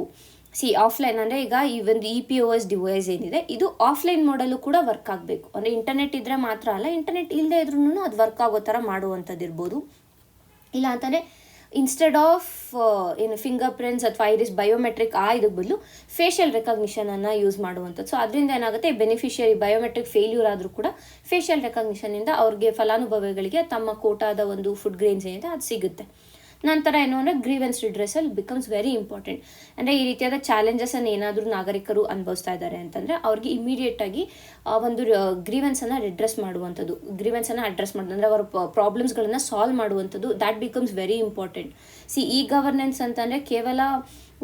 ಆಫ್ಲೈನ್ ಅಂದರೆ ಈಗ ಈ ಒಂದು EPOS ಡಿವೈಸ್ ಏನಿದೆ ಇದು ಆಫ್ಲೈನ್ ಮೋಡಲ್ಲೂ ಕೂಡ ವರ್ಕ್ ಆಗಬೇಕು. ಅಂದರೆ ಇಂಟರ್ನೆಟ್ ಇದ್ದರೆ ಮಾತ್ರ ಅಲ್ಲ, ಇಂಟರ್ನೆಟ್ ಇಲ್ಲದೆ ಇದ್ರೂ ಅದು ವರ್ಕ್ ಆಗೋ ಥರ ಮಾಡುವಂಥದ್ದು ಇರ್ಬೋದು. ಇಲ್ಲ ಅಂತಂದರೆ ಇನ್ಸ್ಟೆಡ್ ಆಫ್ ಫಿಂಗರ್ ಪ್ರಿಂಟ್ಸ್ ಅಥವಾ ಐರಿಸ್ ಬಯೋಮೆಟ್ರಿಕ್ ಇದಕ್ಕೆ ಬದಲು ಫೇಶಿಯಲ್ ರೆಕಗ್ನಿಷನನ್ನು ಯೂಸ್ ಮಾಡುವಂಥದ್ದು. ಸೊ ಅದರಿಂದ ಏನಾಗುತ್ತೆ, ಬೆನಿಫಿಷಿಯರಿ ಬಯೋಮೆಟ್ರಿಕ್ ಫೇಲ್ಯೂರ್ ಆದರೂ ಕೂಡ ಫೇಶಿಯಲ್ ರೆಕಗ್ನಿಷನಿಂದ ಅವ್ರಿಗೆ ಫಲಾನುಭವಿಗಳಿಗೆ ತಮ್ಮ ಕೋಟಾದ ಒಂದು ಫುಡ್ ಗ್ರೇನ್ಸ್ ಏನಿದೆ ಅದು ಸಿಗುತ್ತೆ. ನಂತರ ಏನು ಅಂದರೆ grievance redressal becomes very important. ಅಂದರೆ ಈ ರೀತಿಯಾದ ಚಾಲೆಂಜಸನ್ನು ಏನಾದರೂ ನಾಗರಿಕರು ಅನುಭವಿಸ್ತಾ ಇದ್ದಾರೆ ಅಂತಂದರೆ ಅವ್ರಿಗೆ ಇಮಿಡಿಯೇಟಾಗಿ ಒಂದು ಗ್ರೀವೆನ್ಸನ್ನು ಅಡ್ರೆಸ್ ಮಾಡುವಂಥದ್ದು, ಅಂದರೆ ಅವರ ಪ್ರಾಬ್ಲಮ್ಸ್ಗಳನ್ನು ಸಾಲ್ವ್ ಮಾಡುವಂಥದ್ದು, ದ್ಯಾಟ್ ಬಿಕಮ್ಸ್ ವೆರಿ ಇಂಪಾರ್ಟೆಂಟ್. ಈ ಗವರ್ನೆನ್ಸ್ ಅಂತಂದರೆ ಕೇವಲ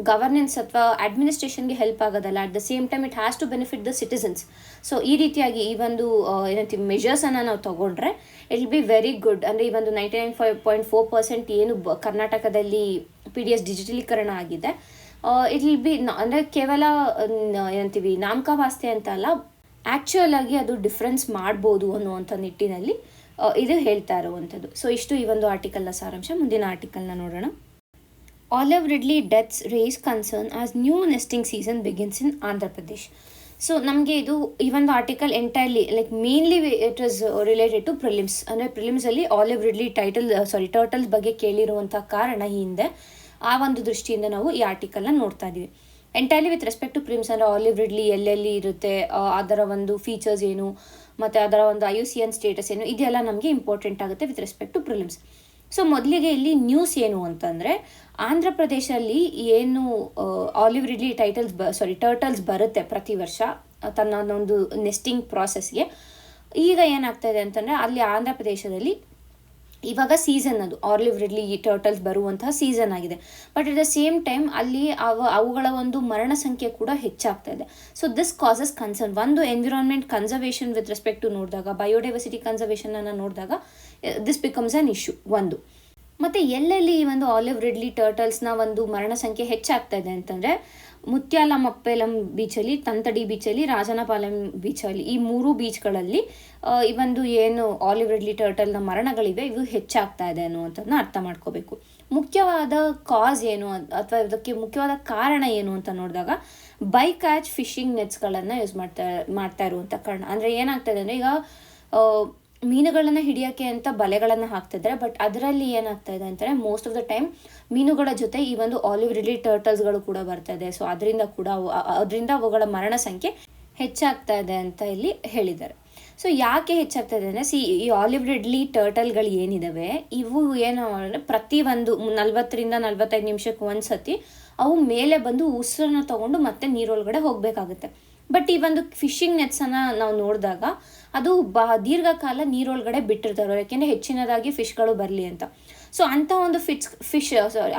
ಗವರ್ನೆನ್ಸ್ ಅಥವಾ ಅಡ್ಮಿನಿಸ್ಟ್ರೇಷನ್ಗೆ ಹೆಲ್ಪ್ ಆಗೋದಲ್ಲ, at the same time it has to benefit the citizens. So ಈ ರೀತಿಯಾಗಿ ಈ ಒಂದು ಏನಂತೀವಿ ಮೆಷರ್ಸನ್ನು ನಾವು ತೊಗೊಂಡ್ರೆ it will be very good. ಅಂದರೆ ಈ ಒಂದು 99.4% ಏನು ಕರ್ನಾಟಕದಲ್ಲಿ PDS ಡಿಜಿಟಲೀಕರಣ ಆಗಿದೆ, ಇಟ್ ವಿಲ್ ಬಿ ಅಂದರೆ ಕೇವಲ ಏನಂತೀವಿ ನಾಮಕಾವಾಸ್ತೆ ಅಂತ ಅಲ್ಲ, ಆ್ಯಕ್ಚುಯಲ್ ಆಗಿ ಅದು ಡಿಫ್ರೆನ್ಸ್ ಮಾಡ್ಬೋದು ಅನ್ನುವಂಥ ನಿಟ್ಟಿನಲ್ಲಿ ಇದು ಹೇಳ್ತಾ ಇರುವಂಥದ್ದು. ಸೊ ಇಷ್ಟು ಈ ಒಂದು ಆರ್ಟಿಕಲ್ನ ಸಾರಾಂಶ. ಮುಂದಿನ ಆರ್ಟಿಕಲ್ನ ನೋಡೋಣ. Olive Ridley deaths raise concern as new nesting season begins in Andhra Pradesh. So ನಮಗೆ ಇದು ಈ ಒಂದು article entirely mainly it is related to prelims. ಅಂದರೆ ಪ್ರಿಲಿಮ್ಸಲ್ಲಿ ಆಲಿವ್ ರಿಡ್ಲಿ ಟರ್ಟಲ್ಸ್ ಬಗ್ಗೆ ಕೇಳಿರುವಂಥ ಕಾರಣ ಹಿಂದೆ ಆ ಒಂದು ದೃಷ್ಟಿಯಿಂದ ನಾವು ಈ ಆರ್ಟಿಕಲ್ನ ನೋಡ್ತಾ ಇದ್ದೀವಿ. Entirely with respect to prelims ಅಂದರೆ ಆಲಿವ್ ರಿಡ್ಲಿ ಎಲ್ಲೆಲ್ಲಿ ಇರುತ್ತೆ, ಅದರ ಒಂದು ಫೀಚರ್ಸ್ ಏನು, ಮತ್ತು ಅದರ ಒಂದು IUCN ಸ್ಟೇಟಸ್ ಏನು, ಇದೆಲ್ಲ ನಮಗೆ ಇಂಪಾರ್ಟೆಂಟ್ ಆಗುತ್ತೆ with respect to prelims. So ಮೊದಲಿಗೆ ಇಲ್ಲಿ ನ್ಯೂಸ್ ಏನು ಅಂತಂದರೆ, ಆಂಧ್ರ ಪ್ರದೇಶಲ್ಲಿ ಏನು ಆಲಿವ್ ರಿಡ್ಲಿ ಟರ್ಟಲ್ಸ್ ಬರುತ್ತೆ ಪ್ರತಿ ವರ್ಷ ತನ್ನ ಒಂದು ನೆಸ್ಟಿಂಗ್ ಪ್ರಾಸೆಸ್ಗೆ. ಈಗ ಏನಾಗ್ತಾ ಇದೆ ಅಂತಂದರೆ ಅಲ್ಲಿ ಆಂಧ್ರ ಪ್ರದೇಶದಲ್ಲಿ ಇವಾಗ ಸೀಸನ್, ಅದು ಆಲಿವ್ ರಿಡ್ಲಿ ಟರ್ಟಲ್ಸ್ ಬರುವಂತಹ ಸೀಸನ್ ಆಗಿದೆ. But at the same time ಅಲ್ಲಿ ಅವುಗಳ ಒಂದು ಮರಣ ಸಂಖ್ಯೆ ಕೂಡ ಹೆಚ್ಚಾಗ್ತಾ ಇದೆ. So this causes concern. ಒಂದು environment conservation with respect to ನೋಡಿದಾಗ, ಬಯೋಡೈವರ್ಸಿಟಿ ಕನ್ಸರ್ವೇಷನನ್ನು ನೋಡಿದಾಗ ದಿಸ್ ಬಿಕಮ್ಸ್ ಅನ್ ಇಶ್ಯೂ ಒಂದು. ಮತ್ತು ಎಲ್ಲೆಲ್ಲಿ ಈ ಒಂದು ಆಲಿವ್ ರಿಡ್ಲಿ ಟರ್ಟಲ್ಸ್ನ ಒಂದು ಮರಣ ಸಂಖ್ಯೆ ಹೆಚ್ಚಾಗ್ತಾ ಇದೆ ಅಂತಂದರೆ, ಮುತ್ಯಾಲಮಪ್ಪೆಲಂ ಬೀಚಲ್ಲಿ, ತಂತಡಿ ಬೀಚಲ್ಲಿ, ರಾಜನಪಾಲೆಂ ಬೀಚಲ್ಲಿ, ಈ 3 ಬೀಚ್ಗಳಲ್ಲಿ ಈ ಒಂದು ಏನು ಆಲಿವ್ ರಿಡ್ಲಿ ಟರ್ಟಲ್ನ ಮರಣಗಳಿವೆ ಇವು ಹೆಚ್ಚಾಗ್ತಾ ಇದೆ ಅನ್ನುವಂಥದ್ದನ್ನ ಅರ್ಥ ಮಾಡ್ಕೋಬೇಕು. ಮುಖ್ಯವಾದ ಕಾಸ್ ಏನು ಅಥವಾ ಇದಕ್ಕೆ ಮುಖ್ಯವಾದ ಕಾರಣ ಏನು ಅಂತ ನೋಡಿದಾಗ, ಬೈ ಕ್ಯಾಚ್ ಫಿಶಿಂಗ್ ನೆಟ್ಸ್ಗಳನ್ನು ಯೂಸ್ ಮಾಡ್ತಾ ಇರುವಂಥ ಕಾರಣ. ಅಂದರೆ ಏನಾಗ್ತದೆ ಅಂದರೆ, ಈಗ ಮೀನುಗಳನ್ನು ಹಿಡಿಯೋಕ್ಕೆ ಅಂತ ಬಲೆಗಳನ್ನು ಹಾಕ್ತಿದ್ದಾರೆ, ಬಟ್ ಅದರಲ್ಲಿ ಏನಾಗ್ತಾ ಇದೆ ಅಂತಂದರೆ ಮೋಸ್ಟ್ ಆಫ್ ದ ಟೈಮ್ ಮೀನುಗಳ ಜೊತೆ ಈ ಒಂದು ಆಲಿವ್ ರಿಡ್ಲಿ ಟರ್ಟಲ್ಸ್ಗಳು ಕೂಡ ಬರ್ತಾ ಇದೆ. ಸೊ ಅದರಿಂದ ಅವುಗಳ ಮರಣ ಸಂಖ್ಯೆ ಹೆಚ್ಚಾಗ್ತಾ ಇದೆ ಅಂತ ಇಲ್ಲಿ ಹೇಳಿದ್ದಾರೆ. ಸೊ ಯಾಕೆ ಹೆಚ್ಚಾಗ್ತಾ ಇದೆ ಅಂದರೆ, ಈ ಆಲಿವ್ ರಿಡ್ಲಿ ಟರ್ಟಲ್ಗಳು ಏನಿದಾವೆ ಇವು ಏನು ಅಂದರೆ ಪ್ರತಿ ಒಂದು 40ರಿಂದ 45 ನಿಮಿಷಕ್ಕೆ ಒಂದು ಸತಿ ಅವು ಮೇಲೆ ಬಂದು ಉಸಿರನ್ನು ತೊಗೊಂಡು ಮತ್ತೆ ನೀರೊಳಗಡೆ ಹೋಗಬೇಕಾಗುತ್ತೆ. ಬಟ್ ಈ ಒಂದು ಫಿಶಿಂಗ್ ನೆಟ್ಸನ್ನು ನಾವು ನೋಡಿದಾಗ ಅದು ದೀರ್ಘಕಾಲ ನೀರೊಳಗಡೆ ಬಿಟ್ಟಿರ್ತಾರೆ, ಯಾಕೆಂದರೆ ಹೆಚ್ಚಿನದಾಗಿ ಫಿಶ್ಗಳು ಬರಲಿ ಅಂತ. ಸೊ ಅಂಥ ಒಂದು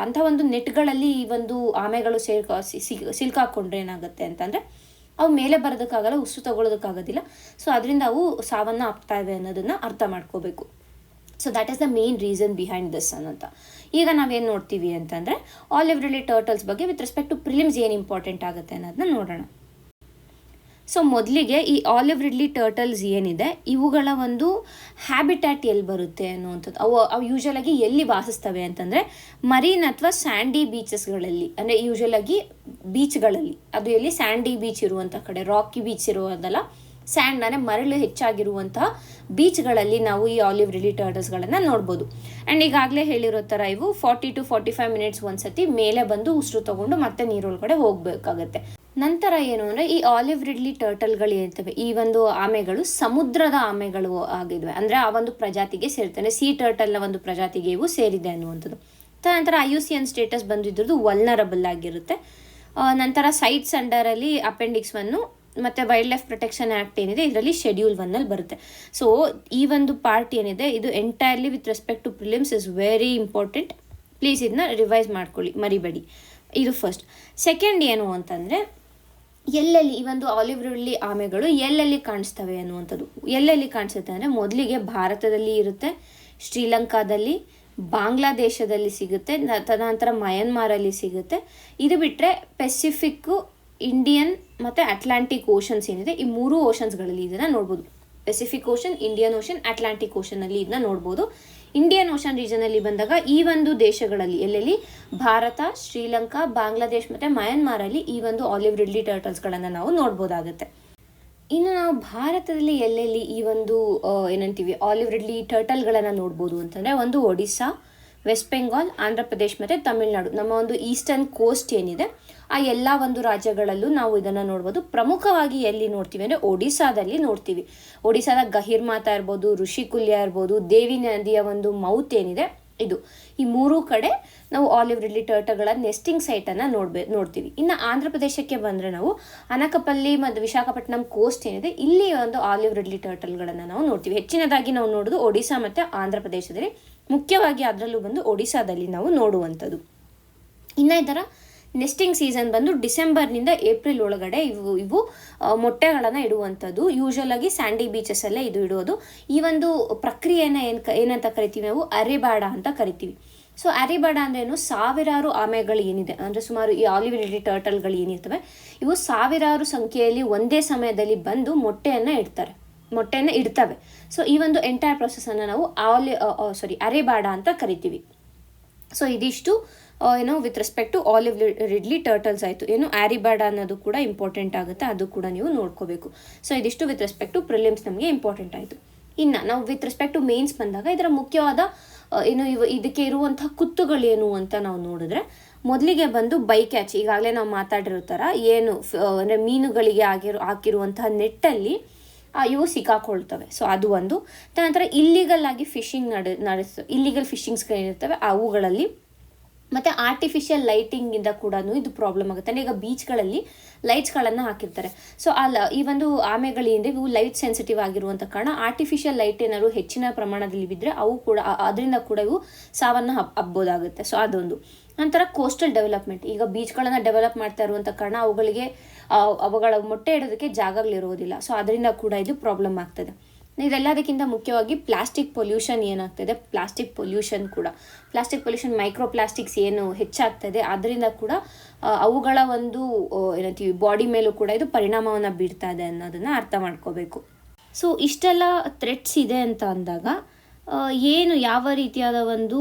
ಅಂಥ ಒಂದು ನೆಟ್ಗಳಲ್ಲಿ ಈ ಒಂದು ಆಮೆಗಳು ಸಿಲ್ಕಾಕೊಂಡ್ರೆ ಏನಾಗುತ್ತೆ ಅಂತಂದರೆ ಅವು ಮೇಲೆ ಬರೋದಕ್ಕಾಗಲ್ಲ, ಉಸಿರು ತಗೊಳ್ಳೋದಕ್ಕಾಗೋದಿಲ್ಲ. ಸೊ ಅದರಿಂದ ಅವು ಸಾವನ್ನು ಆಗ್ತಾ ಇವೆ ಅನ್ನೋದನ್ನು ಅರ್ಥ ಮಾಡ್ಕೋಬೇಕು. So that is the main reason behind this ಅಂತ. ಈಗ ನಾವೇನು ನೋಡ್ತೀವಿ ಅಂತಂದರೆ, ಆಲಿವ್ ರಿಡ್ಲಿ ಟರ್ಟಲ್ಸ್ ಬಗ್ಗೆ ವಿತ್ ರೆಸ್ಪೆಕ್ಟ್ ಟು ಪ್ರಿಲಿಮ್ಸ್ ಏನು ಇಂಪಾರ್ಟೆಂಟ್ ಆಗುತ್ತೆ ಅನ್ನೋದನ್ನ ನೋಡೋಣ. ಸೊ ಮೊದಲಿಗೆ ಈ ಆಲಿವ್ ರಿಡ್ಲಿ ಟರ್ಟಲ್ಸ್ ಏನಿದೆ ಇವುಗಳ ಒಂದು ಹ್ಯಾಬಿಟ್ಯಾಟ್ ಎಲ್ಲಿ ಬರುತ್ತೆ ಅನ್ನುವಂಥದ್ದು. ಅವು ಯೂಶಲಾಗಿ ಎಲ್ಲಿ ವಾಸಿಸ್ತವೆ ಅಂತಂದರೆ ಮರೀನ್ ಅಥವಾ ಸ್ಯಾಂಡಿ ಬೀಚಸ್ಗಳಲ್ಲಿ, ಅಂದರೆ ಯೂಶಲಾಗಿ ಬೀಚ್ಗಳಲ್ಲಿ, ಅದು ಎಲ್ಲಿ ಸ್ಯಾಂಡಿ ಬೀಚ್ ಇರುವಂಥ ಕಡೆ, ರಾಕಿ ಬೀಚ್ ಇರುವುದಲ್ಲ, ಸ್ಯಾಂಡ್ ಅಂದರೆ ಮರಳು ಹೆಚ್ಚಾಗಿರುವಂತಹ ಬೀಚ್ಗಳಲ್ಲಿ ನಾವು ಈ ಆಲಿವ್ ರಿಡ್ಲಿ ಟರ್ಟಲ್ಸ್ಗಳನ್ನು ನೋಡ್ಬೋದು. ಆ್ಯಂಡ್ ಈಗಾಗಲೇ ಹೇಳಿರೋ ಥರ ಇವು 40 to 45 ಮಿನಿಟ್ಸ್ ಒಂದ್ಸತಿ ಮೇಲೆ ಬಂದು ಉಸಿರು ತಗೊಂಡು ಮತ್ತೆ ನೀರೊಳಗಡೆ ಹೋಗಬೇಕಾಗತ್ತೆ. ನಂತರ ಏನು ಅಂದರೆ ಈ ಆಲಿವ್ ರಿಡ್ಲಿ ಟರ್ಟಲ್ಗಳು ಇರ್ತವೆ, ಈ ಒಂದು ಆಮೆಗಳು ಸಮುದ್ರದ ಆಮೆಗಳು ಆಗಿದ್ವೆ, ಅಂದರೆ ಆ ಒಂದು ಪ್ರಜಾತಿಗೆ ಸೇರ್ತವೆ. ಸೀ ಟರ್ಟಲ್ನ ಒಂದು ಪ್ರಜಾತಿಗೆ ಇವು ಸೇರಿದೆ ಅನ್ನುವಂಥದ್ದು. ನಂತರ IUCN ಸ್ಟೇಟಸ್ ಬಂದಿದ್ರದ್ದು ವಲ್ನರಬಲ್ ಆಗಿರುತ್ತೆ. ನಂತರ ಸೈಟ್ಸ್ ಅಂಡರಲ್ಲಿ ಅಪೆಂಡಿಕ್ಸ್ 1 ಮತ್ತು ವೈಲ್ಡ್ ಲೈಫ್ ಪ್ರೊಟೆಕ್ಷನ್ ಆ್ಯಕ್ಟ್ ಏನಿದೆ ಇದರಲ್ಲಿ ಶೆಡ್ಯೂಲ್ 1 ಬರುತ್ತೆ. ಸೊ ಈ ಒಂದು ಪಾರ್ಟ್ ಏನಿದೆ ಇದು entirely with respect to prelims is very important. Please ಇದನ್ನ ರಿವೈಸ್ ಮಾಡ್ಕೊಳ್ಳಿ, ಮರಿಬೇಡಿ. ಇದು ಫಸ್ಟ್. ಸೆಕೆಂಡ್ ಏನು ಅಂತಂದರೆ ಎಲ್ಲೆಲ್ಲಿ ಈ ಒಂದು ಆಲಿವ್ ರಿಡ್ಲಿ ಆಮೆಗಳು ಎಲ್ಲೆಲ್ಲಿ ಕಾಣಿಸ್ತವೆ ಅನ್ನುವಂಥದ್ದು. ಎಲ್ಲೆಲ್ಲಿ ಕಾಣಿಸುತ್ತೆ ಅಂದರೆ ಮೊದಲಿಗೆ ಭಾರತದಲ್ಲಿ ಇರುತ್ತೆ, ಶ್ರೀಲಂಕಾದಲ್ಲಿ, ಬಾಂಗ್ಲಾದೇಶದಲ್ಲಿ ಸಿಗುತ್ತೆ, ತದನಂತರ ಮಯನ್ಮಾರಲ್ಲಿ ಸಿಗುತ್ತೆ. ಇದು ಬಿಟ್ಟರೆ ಪೆಸಿಫಿಕ್ಕು, ಇಂಡಿಯನ್ ಮತ್ತು ಅಟ್ಲಾಂಟಿಕ್ ಓಷನ್ಸ್ ಏನಿದೆ ಈ 3 ಓಷನ್ಸ್ಗಳಲ್ಲಿ ಇದನ್ನು ನೋಡ್ಬೋದು. Pacific ocean, Indian ocean, Atlantic ಓಷನಲ್ಲಿ ಇದನ್ನ ನೋಡ್ಬೋದು. ಇಂಡಿಯನ್ ಓಷನ್ ರೀಜನಲ್ಲಿ ಬಂದಾಗ ಈ ಒಂದು ದೇಶಗಳಲ್ಲಿ ಎಲ್ಲೆಲ್ಲಿ ಭಾರತ, ಶ್ರೀಲಂಕಾ, ಬಾಂಗ್ಲಾದೇಶ್ ಮತ್ತು ಮಯನ್ಮಾರಲ್ಲಿ ಈ ಒಂದು ಆಲಿವ್ ರಿಡ್ಲಿ ಟರ್ಟಲ್ಸ್ಗಳನ್ನು ನಾವು ನೋಡ್ಬೋದಾಗುತ್ತೆ. ಇನ್ನು ನಾವು ಭಾರತದಲ್ಲಿ ಎಲ್ಲೆಲ್ಲಿ ಈ ಒಂದು ಏನಂತೀವಿ ಆಲಿವ್ ರಿಡ್ಲಿ ಟರ್ಟಲ್ಗಳನ್ನು ನೋಡ್ಬೋದು ಅಂತಂದರೆ ಒಂದು ಒಡಿಸ್ಸಾ, ವೆಸ್ಟ್ ಬೆಂಗಾಲ್, ಆಂಧ್ರ ಪ್ರದೇಶ್ ಮತ್ತು ತಮಿಳುನಾಡು, ನಮ್ಮ ಒಂದು ಈಸ್ಟರ್ನ್ ಕೋಸ್ಟ್ ಏನಿದೆ ಆ ಎಲ್ಲ ಒಂದು ರಾಜ್ಯಗಳಲ್ಲೂ ನಾವು ಇದನ್ನು ನೋಡ್ಬೋದು. ಪ್ರಮುಖವಾಗಿ ಎಲ್ಲಿ ನೋಡ್ತೀವಿ ಅಂದರೆ ಒಡಿಸ್ಸಾದಲ್ಲಿ ನೋಡ್ತೀವಿ. ಒಡಿಸ್ಸಾದ ಗಹಿರ್ಮಾತಾ ಇರ್ಬೋದು, ಋಷಿಕುಲ್ಯ ಇರ್ಬೋದು, ದೇವಿ ನದಿಯ ಒಂದು ಮೌತ್ ಏನಿದೆ ಇದು, ಈ 3 ಕಡೆ ನಾವು ಆಲಿವ್ ರಿಡ್ಲಿ ಟರ್ಟಲ್ಗಳ ನೆಸ್ಟಿಂಗ್ ಸೈಟನ್ನು ನೋಡ್ತೀವಿ. ಇನ್ನು ಆಂಧ್ರ ಪ್ರದೇಶಕ್ಕೆ ಬಂದರೆ ನಾವು ಅನಕಪಲ್ಲಿ ಮತ್ತು ವಿಶಾಖಪಟ್ಟಣಂ ಕೋಸ್ಟ್ ಏನಿದೆ ಇಲ್ಲಿ ಒಂದು ಆಲಿವ್ ರಿಡ್ಲಿ ಟರ್ಟಲ್ಗಳನ್ನು ನಾವು ನೋಡ್ತೀವಿ. ಹೆಚ್ಚಿನದಾಗಿ ನಾವು ನೋಡೋದು ಒಡಿಸ್ಸಾ ಮತ್ತು ಆಂಧ್ರ ಪ್ರದೇಶದಲ್ಲಿ, ಮುಖ್ಯವಾಗಿ ಅದರಲ್ಲೂ ಬಂದು ಒಡಿಸ್ಸಾದಲ್ಲಿ ನಾವು ನೋಡುವಂಥದ್ದು. ಇನ್ನು ಇದರ ನೆಸ್ಟಿಂಗ್ ಸೀಸನ್ ಬಂದು ಡಿಸೆಂಬರ್ನಿಂದ ಏಪ್ರಿಲ್ ಒಳಗಡೆ ಇವು ಮೊಟ್ಟೆಗಳನ್ನು ಇಡುವಂಥದ್ದು. ಯೂಶಲಾಗಿ ಸ್ಯಾಂಡಿ ಬೀಚಸ್ಸಲ್ಲೇ ಇದು ಇಡೋದು. ಈ ಒಂದು ಪ್ರಕ್ರಿಯೆಯನ್ನು ಏನಂತ ಕರಿತೀವಿ ನಾವು, ಅರೆಬಾಡ ಅಂತ ಕರಿತೀವಿ. ಸೊ ಅರೆಬಾಡ ಅಂದ್ರೇನು, ಸಾವಿರಾರು ಆಮೆಗಳು ಏನಿದೆ ಅಂದರೆ ಸುಮಾರು ಈ ಆಲಿವ್ ರಿಡ್ಲಿ ಟರ್ಟಲ್ಗಳು ಏನಿರ್ತವೆ ಇವು ಸಾವಿರಾರು ಸಂಖ್ಯೆಯಲ್ಲಿ ಒಂದೇ ಸಮಯದಲ್ಲಿ ಬಂದು ಮೊಟ್ಟೆಯನ್ನು ಇಡ್ತವೆ. ಸೊ ಈ ಒಂದು ಎಂಟೈರ್ ಪ್ರೊಸೆಸನ್ನು ನಾವು ಅರೆಬಾಡ ಅಂತ ಕರಿತೀವಿ. ಸೊ ಇದಿಷ್ಟು with respect to olive ridley turtles ಆಯಿತು. ಆರಿಬಾಡ ಅನ್ನೋದು ಕೂಡ ಇಂಪಾರ್ಟೆಂಟ್ ಆಗುತ್ತೆ, ಅದು ಕೂಡ ನೀವು ನೋಡ್ಕೋಬೇಕು. ಸೊ ಇದಿಷ್ಟು ವಿತ್ ರೆಸ್ಪೆಕ್ಟ್ ಟು ಪ್ರಿಲಿಮ್ಸ್ ನಮಗೆ ಇಂಪಾರ್ಟೆಂಟ್ ಆಯಿತು. ಇನ್ನು ನಾವು ವಿತ್ ರೆಸ್ಪೆಕ್ಟ್ ಟು ಮೇನ್ಸ್ ಬಂದಾಗ ಇದರ ಮುಖ್ಯವಾದ ಇದಕ್ಕೆ ಇರುವಂತಹ ಕುತ್ತುಗಳೇನು ಅಂತ ನಾವು ನೋಡಿದ್ರೆ, ಮೊದಲಿಗೆ ಬಂದು ಬೈ ಕ್ಯಾಚ್, ಈಗಾಗಲೇ ನಾವು ಮಾತಾಡಿರೋ ಥರ ಏನು ಅಂದರೆ ಮೀನುಗಳಿಗೆ ಹಾಕಿರುವಂತಹ ನೆಟ್ಟಲ್ಲಿ ಇವು ಸಿಕ್ಕಾಕೊಳ್ತವೆ. ಸೊ ಅದು ಒಂದು. ನಂತರ ಇಲ್ಲಿಗಲ್ ಆಗಿ ಫಿಶಿಂಗ್ ಇಲ್ಲಿಗಲ್ ಫಿಶಿಂಗ್ಸ್ಗಳೇನಿರ್ತವೆ ಅವುಗಳಲ್ಲಿ, ಮತ್ತು ಆರ್ಟಿಫಿಷಿಯಲ್ ಲೈಟಿಂಗಿಂದ ಕೂಡ ಇದು ಪ್ರಾಬ್ಲಮ್ ಆಗುತ್ತೆ. ಈಗ ಬೀಚ್ಗಳಲ್ಲಿ ಲೈಟ್ಸ್ಗಳನ್ನು ಹಾಕಿರ್ತಾರೆ. ಸೊ ಈ ಒಂದು ಆಮೆಗಳಿಂದ ಇವು ಲೈಟ್ ಸೆನ್ಸಿಟಿವ್ ಆಗಿರುವಂಥ ಕಾರಣ ಆರ್ಟಿಫಿಷಿಯಲ್ ಲೈಟ್ ಏನಾದ್ರು ಹೆಚ್ಚಿನ ಪ್ರಮಾಣದಲ್ಲಿ ಬಿದ್ದರೆ ಅವು ಕೂಡ ಅದರಿಂದ ಕೂಡ ಇವು ಸಾವನ್ನು ಹಬ್ಬೋದಾಗುತ್ತೆ. ಸೊ ಅದೊಂದು. ನಂತರ ಕೋಸ್ಟಲ್ ಡೆವಲಪ್ಮೆಂಟ್, ಈಗ ಬೀಚ್ಗಳನ್ನು ಡೆವಲಪ್ ಮಾಡ್ತಾ ಇರುವಂಥ ಕಾರಣ ಅವುಗಳ ಮೊಟ್ಟೆ ಇಡೋದಕ್ಕೆ ಜಾಗಗಳಿರೋದಿಲ್ಲ. ಸೊ ಅದರಿಂದ ಕೂಡ ಇದು ಪ್ರಾಬ್ಲಮ್ ಆಗ್ತದೆ. ಇದೆಲ್ಲದಕ್ಕಿಂತ ಮುಖ್ಯವಾಗಿ ಪ್ಲಾಸ್ಟಿಕ್ ಪೊಲ್ಯೂಷನ್ ಏನಾಗ್ತದೆ, ಪ್ಲಾಸ್ಟಿಕ್ ಪೊಲ್ಯೂಷನ್ ಮೈಕ್ರೋ ಪ್ಲಾಸ್ಟಿಕ್ಸ್ ಏನು ಹೆಚ್ಚಾಗ್ತದೆ ಅದರಿಂದ ಕೂಡ ಅವುಗಳ ಒಂದು ಏನಂತೀವಿ ಬಾಡಿ ಮೇಲೂ ಕೂಡ ಇದು ಪರಿಣಾಮವನ್ನು ಬೀರ್ತಾ ಇದೆ ಅನ್ನೋದನ್ನು ಅರ್ಥ ಮಾಡ್ಕೋಬೇಕು. ಸೊ ಇಷ್ಟೆಲ್ಲ ಥ್ರೆಟ್ಸ್ ಇದೆ ಅಂತ ಅಂದಾಗ ಏನು ಯಾವ ರೀತಿಯಾದ ಒಂದು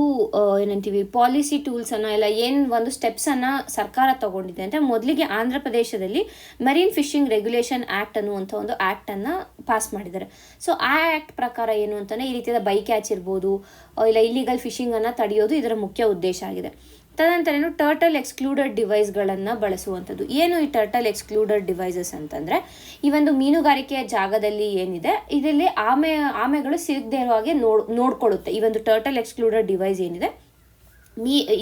ಏನಂತೀವಿ ಪಾಲಿಸಿ ಟೂಲ್ಸನ್ನು ಎಲ್ಲ ಏನು ಒಂದು ಸ್ಟೆಪ್ಸನ್ನು ಸರ್ಕಾರ ತಗೊಂಡಿದೆ ಅಂದರೆ, ಮೊದಲಿಗೆ ಆಂಧ್ರ ಪ್ರದೇಶದಲ್ಲಿ ಮರೀನ್ ಫಿಶಿಂಗ್ ರೆಗ್ಯುಲೇಷನ್ ಆ್ಯಕ್ಟ್ ಅನ್ನುವಂಥ ಒಂದು ಆ್ಯಕ್ಟನ್ನು ಪಾಸ್ ಮಾಡಿದ್ದಾರೆ. ಸೊ ಆ ಆ್ಯಕ್ಟ್ ಪ್ರಕಾರ ಏನು ಅಂತಲೇ ಈ ರೀತಿಯಾದ ಬೈ ಕ್ಯಾಚ್ ಇರ್ಬೋದು ಇಲ್ಲ ಇಲ್ಲಿಗಲ್ ಫಿಶಿಂಗನ್ನು ತಡೆಯೋದು ಇದರ ಮುಖ್ಯ ಉದ್ದೇಶ ಆಗಿದೆ. ತದನಂತರ ಟರ್ಟಲ್ ಎಕ್ಸ್ಕ್ಲೂಡೆಡ್ ಡಿವೈಸ್ಗಳನ್ನು ಬಳಸುವಂಥದ್ದು. ಏನು ಈ ಟರ್ಟಲ್ ಎಕ್ಸ್ಕ್ಲೂಡೆಡ್ ಡಿವೈಸಸ್ ಅಂತಂದರೆ, ಈ ಒಂದು ಮೀನುಗಾರಿಕೆಯ ಜಾಗದಲ್ಲಿ ಏನಿದೆ ಇದರಲ್ಲಿ ಆಮೆಗಳು ಸಿಗದೇ ಇರೋ ಹಾಗೆ ನೋಡ್ಕೊಳ್ಳುತ್ತೆ. ಈ ಒಂದು ಟರ್ಟಲ್ ಎಕ್ಸ್ಕ್ಲೂಡೆಡ್ ಡಿವೈಸ್ ಏನಿದೆ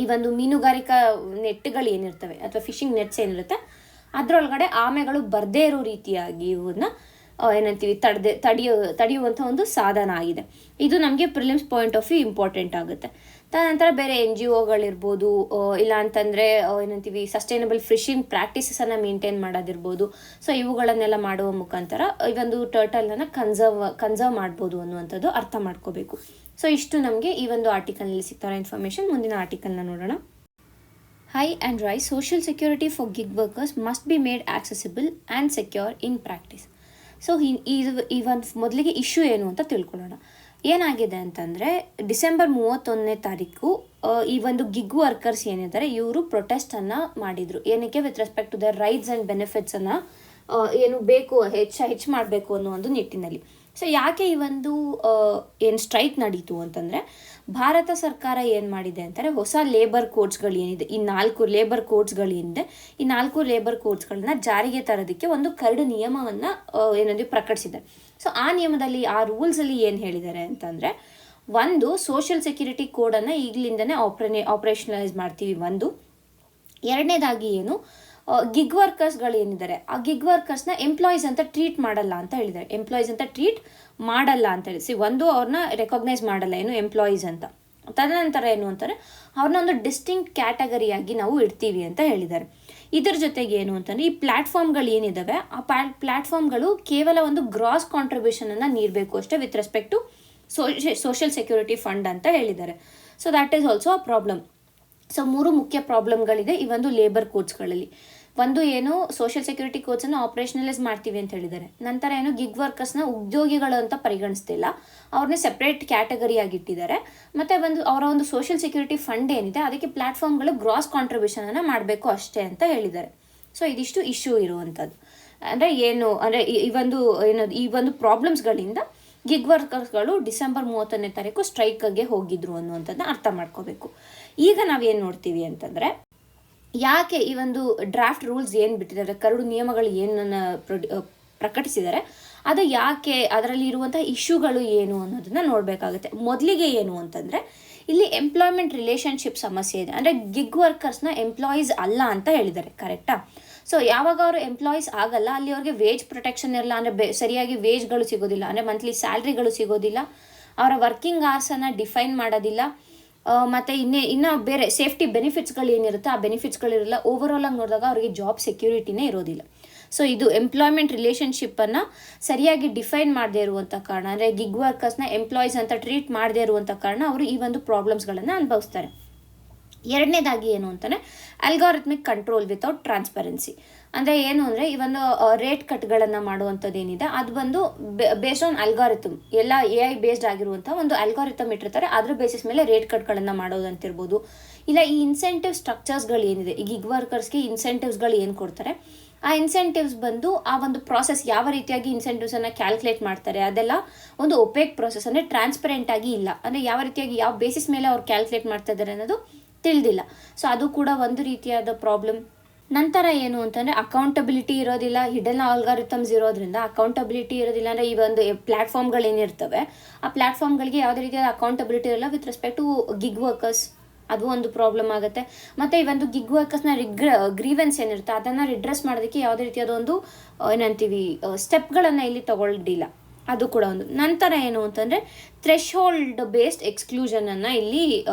ಈ ಒಂದು ಮೀನುಗಾರಿಕಾ ನೆಟ್ಗಳು ಏನಿರ್ತವೆ ಅಥವಾ ಫಿಶಿಂಗ್ ನೆಟ್ಸ್ ಏನಿರುತ್ತೆ ಅದರೊಳಗಡೆ ಆಮೆಗಳು ಬರದೇ ಇರೋ ರೀತಿಯಾಗಿ ಇವನ್ನ ಏನಂತೀವಿ ತಡೆಯುವಂಥ ಒಂದು ಸಾಧನ ಆಗಿದೆ. ಇದು ನಮಗೆ prelims point of view important ಆಗುತ್ತೆ. ತದನಂತರ ಬೇರೆ NGOಗಳಿರ್ಬೋದು, ಇಲ್ಲ ಅಂತಂದರೆ ಏನಂತೀವಿ ಸಸ್ಟೈನಬಲ್ ಫಿಶಿಂಗ್ ಪ್ರಾಕ್ಟೀಸಸನ್ನು ಮೇಂಟೈನ್ ಮಾಡೋದಿರ್ಬೋದು. ಸೊ ಇವುಗಳನ್ನೆಲ್ಲ ಮಾಡುವ ಮುಖಾಂತರ ಈ ಒಂದು ಟರ್ಟಲನ್ನು ಕನ್ಸರ್ವ್ ಮಾಡ್ಬೋದು ಅನ್ನುವಂಥದ್ದು ಅರ್ಥ ಮಾಡ್ಕೋಬೇಕು. ಸೊ ಇಷ್ಟು ನಮಗೆ ಈ ಒಂದು ಆರ್ಟಿಕಲ್ನಲ್ಲಿ ಸಿಗ್ತಾರೋ ಇನ್ಫಾರ್ಮೇಷನ್. ಮುಂದಿನ ಆರ್ಟಿಕಲ್ನ ನೋಡೋಣ. High and dry social security for gig workers must be made accessible and secure in practice. So ಈ ಒಂದು ಮೊದಲಿಗೆ ಇಶ್ಯೂ ಏನು ಅಂತ ತಿಳ್ಕೊಳ್ಳೋಣ. ಏನಾಗಿದೆ ಅಂತಂದರೆ, ಡಿಸೆಂಬರ್ 31ನೇ ತಾರೀಕು ಈ ಒಂದು ಗಿಗ್ ವರ್ಕರ್ಸ್ ಏನಿದ್ದಾರೆ ಇವರು ಪ್ರೊಟೆಸ್ಟನ್ನು ಮಾಡಿದರು. ಏನಕ್ಕೆ? With respect to the rights and ಬೆನಿಫಿಟ್ಸನ್ನು ಏನು ಬೇಕು ಹೆಚ್ಚು ಮಾಡಬೇಕು ಅನ್ನೋ ಒಂದು ನಿಟ್ಟಿನಲ್ಲಿ. ಸೊ ಯಾಕೆ ಈ ಒಂದು ಏನು ಸ್ಟ್ರೈಕ್ ನಡೀತು ಅಂತಂದರೆ, ಭಾರತ ಸರ್ಕಾರ ಏನು ಮಾಡಿದೆ ಅಂತಾರೆ, ಹೊಸ ಲೇಬರ್ ಕೋಡ್ಸ್ಗಳು ಏನಿದೆ, ಈ 4 ಲೇಬರ್ ಕೋಡ್ಸ್ಗಳೇನಿದೆ, ಈ 4 ಲೇಬರ್ ಕೋಡ್ಸ್ಗಳನ್ನ ಜಾರಿಗೆ ತರೋದಕ್ಕೆ ಒಂದು ಕರಡು ನಿಯಮವನ್ನು ಏನಂದ್ರೆ ಪ್ರಕಟಿಸಿದೆ. ಸೊ ಆ ನಿಯಮದಲ್ಲಿ, ಆ ರೂಲ್ಸಲ್ಲಿ ಏನು ಹೇಳಿದ್ದಾರೆ ಅಂತಂದರೆ, ಒಂದು ಸೋಷಿಯಲ್ ಸೆಕ್ಯೂರಿಟಿ ಕೋಡನ್ನು ಈಗಲಿಂದನೇ ಆಪ್ರೇಷನಲೈಸ್ ಮಾಡ್ತೀವಿ. ಎರಡನೇದಾಗಿ ಏನು, ಗಿಗ್ ವರ್ಕರ್ಸ್ಗಳು ಏನಿದ್ದಾರೆ, ಆ ಗಿಗ್ ವರ್ಕರ್ಸ್ನ ಎಂಪ್ಲಾಯೀಸ್ ಅಂತ ಟ್ರೀಟ್ ಮಾಡಲ್ಲ ಅಂತ ಹೇಳಿದ್ದಾರೆ. ಎಂಪ್ಲಾಯೀಸ್ ಅಂತ ಟ್ರೀಟ್ ಮಾಡಲ್ಲ ಅಂತ ಹೇಳಿ, ಅವ್ರನ್ನ ರೆಕಾಗ್ನೈಸ್ ಮಾಡಲ್ಲ ಏನು ಎಂಪ್ಲಾಯೀಸ್ ಅಂತ. ತದನಂತರ ಏನು ಅಂತಾರೆ, ಅವ್ರನ್ನ ಒಂದು ಡಿಸ್ಟಿಂಕ್ಟ್ ಕ್ಯಾಟಗರಿಯಾಗಿ ನಾವು ಇಡ್ತೀವಿ ಅಂತ ಹೇಳಿದ್ದಾರೆ. ಇದರ ಜೊತೆಗೆ ಏನು ಅಂತಂದರೆ, ಈ ಪ್ಲ್ಯಾಟ್ಫಾರ್ಮ್ಗಳು ಏನಿದ್ದಾವೆ, ಆ ಪ್ಲ್ಯಾಟ್ಫಾರ್ಮ್ಗಳು ಕೇವಲ ಒಂದು ಗ್ರಾಸ್ ಕಾಂಟ್ರಿಬ್ಯೂಷನನ್ನು ನೀಡಬೇಕು ಅಷ್ಟೇ with respect to social security fund ಅಂತ ಹೇಳಿದ್ದಾರೆ. So that is also a problem. So 3 ಮುಖ್ಯ ಪ್ರಾಬ್ಲಮ್ಗಳಿದೆ ಈ ಒಂದು ಲೇಬರ್ ಕೋಡ್ಸ್ಗಳಲ್ಲಿ. ಒಂದು ಏನು, ಸೋಷಿಯಲ್ ಸೆಕ್ಯೂರಿಟಿ ಕೋಡ್ಸನ್ನು ಆಪ್ರೇಷನಲೈಸ್ ಮಾಡ್ತೀವಿ ಅಂತ ಹೇಳಿದ್ದಾರೆ. ನಂತರ ಏನು, ಗಿಗ್ ವರ್ಕರ್ಸ್ನ ಉದ್ಯೋಗಿಗಳು ಅಂತ ಪರಿಗಣಿಸ್ತಿಲ್ಲ, ಅವ್ರನ್ನ ಸೆಪ್ರೇಟ್ ಕ್ಯಾಟಗರಿಯಾಗಿ ಇಟ್ಟಿದ್ದಾರೆ. ಮತ್ತು ಅವರ ಒಂದು ಸೋಷಿಯಲ್ ಸೆಕ್ಯೂರಿಟಿ ಫಂಡ್ ಏನಿದೆ ಅದಕ್ಕೆ ಪ್ಲ್ಯಾಟ್ಫಾರ್ಮ್ಗಳು ಗ್ರಾಸ್ ಕಾಂಟ್ರಿಬ್ಯೂಷನನ್ನು ಮಾಡಬೇಕು ಅಷ್ಟೇ ಅಂತ ಹೇಳಿದ್ದಾರೆ. ಸೊ ಇದಿಷ್ಟು ಇಶ್ಯೂ ಇರುವಂಥದ್ದು. ಅಂದರೆ ಏನು ಅಂದರೆ ಈ ಒಂದು ಪ್ರಾಬ್ಲಮ್ಸ್ಗಳಿಂದ ಗಿಗ್ ವರ್ಕರ್ಸ್ಗಳು ಡಿಸೆಂಬರ್ 30ನೇ ತಾರೀಕು ಸ್ಟ್ರೈಕ್ಗೆ ಹೋಗಿದ್ರು ಅನ್ನುವಂಥದ್ದನ್ನ ಅರ್ಥ ಮಾಡ್ಕೋಬೇಕು. ಈಗ ನಾವೇನು ನೋಡ್ತೀವಿ ಅಂತಂದರೆ, ಯಾಕೆ ಈ ಒಂದು ಡ್ರಾಫ್ಟ್ ರೂಲ್ಸ್ ಏನು ಬಿಟ್ಟಿದ್ದಾರೆ, ಕರಡು ನಿಯಮಗಳು ಏನನ್ನು ಪ್ರಕಟಿಸಿದ್ದಾರೆ, ಅದು ಯಾಕೆ, ಅದರಲ್ಲಿ ಇರುವಂಥ ಇಶ್ಯೂಗಳು ಏನು ಅನ್ನೋದನ್ನ ನೋಡಬೇಕಾಗುತ್ತೆ. ಮೊದಲಿಗೆ ಏನು ಅಂತಂದರೆ, ಇಲ್ಲಿ ಎಂಪ್ಲಾಯ್ಮೆಂಟ್ ರಿಲೇಷನ್ಶಿಪ್ ಸಮಸ್ಯೆ ಇದೆ. ಅಂದರೆ ಗಿಗ್ ವರ್ಕರ್ಸ್ನ ಎಂಪ್ಲಾಯೀಸ್ ಅಲ್ಲ ಅಂತ ಹೇಳಿದ್ದಾರೆ, ಕರೆಕ್ಟಾ? ಸೊ ಯಾವಾಗ ಅವರು ಎಂಪ್ಲಾಯೀಸ್ ಆಗಲ್ಲ, ಅಲ್ಲಿ ಅವ್ರಿಗೆ ವೇಜ್ ಪ್ರೊಟೆಕ್ಷನ್ ಇರಲ್ಲ, ಅಂದರೆ ಸರಿಯಾಗಿ ವೇಜ್ಗಳು ಸಿಗೋದಿಲ್ಲ, ಅಂದರೆ ಮಂತ್ಲಿ ಸ್ಯಾಲ್ರಿಗಳು ಸಿಗೋದಿಲ್ಲ, ಅವರ ವರ್ಕಿಂಗ್ ಅವರ್ಸನ್ನು ಡಿಫೈನ್ ಮಾಡೋದಿಲ್ಲ, ಮತ್ತು ಇನ್ನು ಬೇರೆ ಸೇಫ್ಟಿ ಬೆನಿಫಿಟ್ಸ್ಗಳು ಏನಿರುತ್ತೆ ಆ ಬೆನಿಫಿಟ್ಸ್ಗಳಿರಲ್ಲ. ಓವರಾಲ್ ಆಗಿ ನೋಡಿದಾಗ ಅವರಿಗೆ ಜಾಬ್ ಸೆಕ್ಯೂರಿಟಿನೇ ಇರೋದಿಲ್ಲ. ಸೊ ಇದು ಎಂಪ್ಲಾಯ್ಮೆಂಟ್ ರಿಲೇಷನ್ಶಿಪ್ಪನ್ನು ಸರಿಯಾಗಿ ಡಿಫೈನ್ ಮಾಡದೇ ಇರುವಂಥ ಕಾರಣ, ಅಂದರೆ ಗಿಗ್ ವರ್ಕರ್ಸ್ನ ಎಂಪ್ಲಾಯೀಸ್ ಅಂತ ಟ್ರೀಟ್ ಮಾಡದೇ ಇರುವಂಥ ಕಾರಣ ಅವರು ಈ ಒಂದು ಪ್ರಾಬ್ಲಮ್ಸ್ಗಳನ್ನು ಅನುಭವಿಸ್ತಾರೆ. ಎರಡನೇದಾಗಿ ಏನು ಅಂತಾನೆ, ಅಲ್ಗಾರಿಥಮಿಕ್ ಕಂಟ್ರೋಲ್ ವಿತೌಟ್ ಟ್ರಾನ್ಸ್ಪರೆನ್ಸಿ. ಅಂದರೆ ಏನು ಅಂದರೆ, ಈ ಒಂದು ರೇಟ್ ಕಟ್ಗಳನ್ನು ಮಾಡುವಂಥದ್ದು ಏನಿದೆ ಅದು ಬಂದು ಬೇಸ್ಡ್ ಆನ್ ಅಲ್ಗಾರಿಥಮ್, ಎಲ್ಲ AI ಬೇಸ್ಡ್ ಆಗಿರುವಂಥ ಒಂದು ಅಲ್ಗಾರಿಥಮ್ ಇಟ್ಟಿರ್ತಾರೆ. ಅದ್ರ ಬೇಸಿಸ್ ಮೇಲೆ ರೇಟ್ ಕಟ್ಗಳನ್ನು ಮಾಡೋದಂತಿರ್ಬೋದು. ಇಲ್ಲ ಈ ಇನ್ಸೆಂಟಿವ್ ಸ್ಟ್ರಕ್ಚರ್ಸ್ಗಳು ಏನಿದೆ, ಈ ಗಿಗ್ ವರ್ಕರ್ಸ್ಗೆ ಇನ್ಸೆಂಟಿವ್ಸ್ಗಳು ಏನು ಕೊಡ್ತಾರೆ, ಆ ಇನ್ಸೆಂಟಿವ್ಸ್ ಬಂದು ಆ ಒಂದು ಪ್ರಾಸೆಸ್ ಯಾವ ರೀತಿಯಾಗಿ ಇನ್ಸೆಂಟಿವ್ಸನ್ನು ಕ್ಯಾಲ್ಕುಲೇಟ್ ಮಾಡ್ತಾರೆ ಅದೆಲ್ಲ ಒಂದು ಒಪೇಕ್ ಪ್ರಾಸೆಸ್, ಅಂದರೆ ಟ್ರಾನ್ಸ್ಪರೆಂಟ್ ಆಗಿ ಇಲ್ಲ. ಅಂದರೆ ಯಾವ ರೀತಿಯಾಗಿ ಯಾವ ಬೇಸಿಸ್ ಮೇಲೆ ಅವ್ರು ಕ್ಯಾಲ್ಕುಲೇಟ್ ಮಾಡ್ತಾ ಇದ್ದಾರೆ ಅನ್ನೋದು ತಿಳಿದಿಲ್ಲ. ಸೊ ಅದು ಕೂಡ ಒಂದು ರೀತಿಯಾದ ಪ್ರಾಬ್ಲಮ್. ನಂತರ ಏನು ಅಂತಂದರೆ, ಅಕೌಂಟಬಿಲಿಟಿ ಇರೋದಿಲ್ಲ. ಹಿಡನ್ ಆಲ್ಗಾರಿಥಮ್ಸ್ ಇರೋದ್ರಿಂದ ಅಕೌಂಟಬಿಲಿಟಿ ಇರೋದಿಲ್ಲ. ಅಂದರೆ ಈ ಒಂದು ಪ್ಲ್ಯಾಟ್ಫಾರ್ಮ್ಗಳೇನಿರ್ತವೆ ಆ ಪ್ಲ್ಯಾಟ್ಫಾರ್ಮ್ಗಳಿಗೆ ಯಾವುದೇ ರೀತಿಯಾದ ಅಕೌಂಟಬಿಲಿಟಿ ಇರಲ್ಲ with respect to gig workers. ಅದು ಒಂದು ಪ್ರಾಬ್ಲಮ್ ಆಗುತ್ತೆ. ಮತ್ತು ಈ ಒಂದು ಗಿಗ್ ವರ್ಕರ್ಸ್ನ ಗ್ರೀವೆನ್ಸ್ ಏನಿರುತ್ತೆ ಅದನ್ನು ರಿಡ್ರೆಸ್ ಮಾಡೋದಕ್ಕೆ ಯಾವುದೇ ರೀತಿಯಾದ ಒಂದು ಏನಂತೀವಿ ಸ್ಟೆಪ್ಗಳನ್ನು ಇಲ್ಲಿ ತಗೊಳ್ಳಿಲ್ಲ. ಅದು ಕೂಡ ಒಂದು. ನಂತರ ಏನು ಅಂತಂದರೆ, ಥ್ರೆಶೋಲ್ಡ್ ಬೇಸ್ಡ್ ಎಕ್ಸ್ಕ್ಲೂಷನನ್ನು ಇಲ್ಲಿ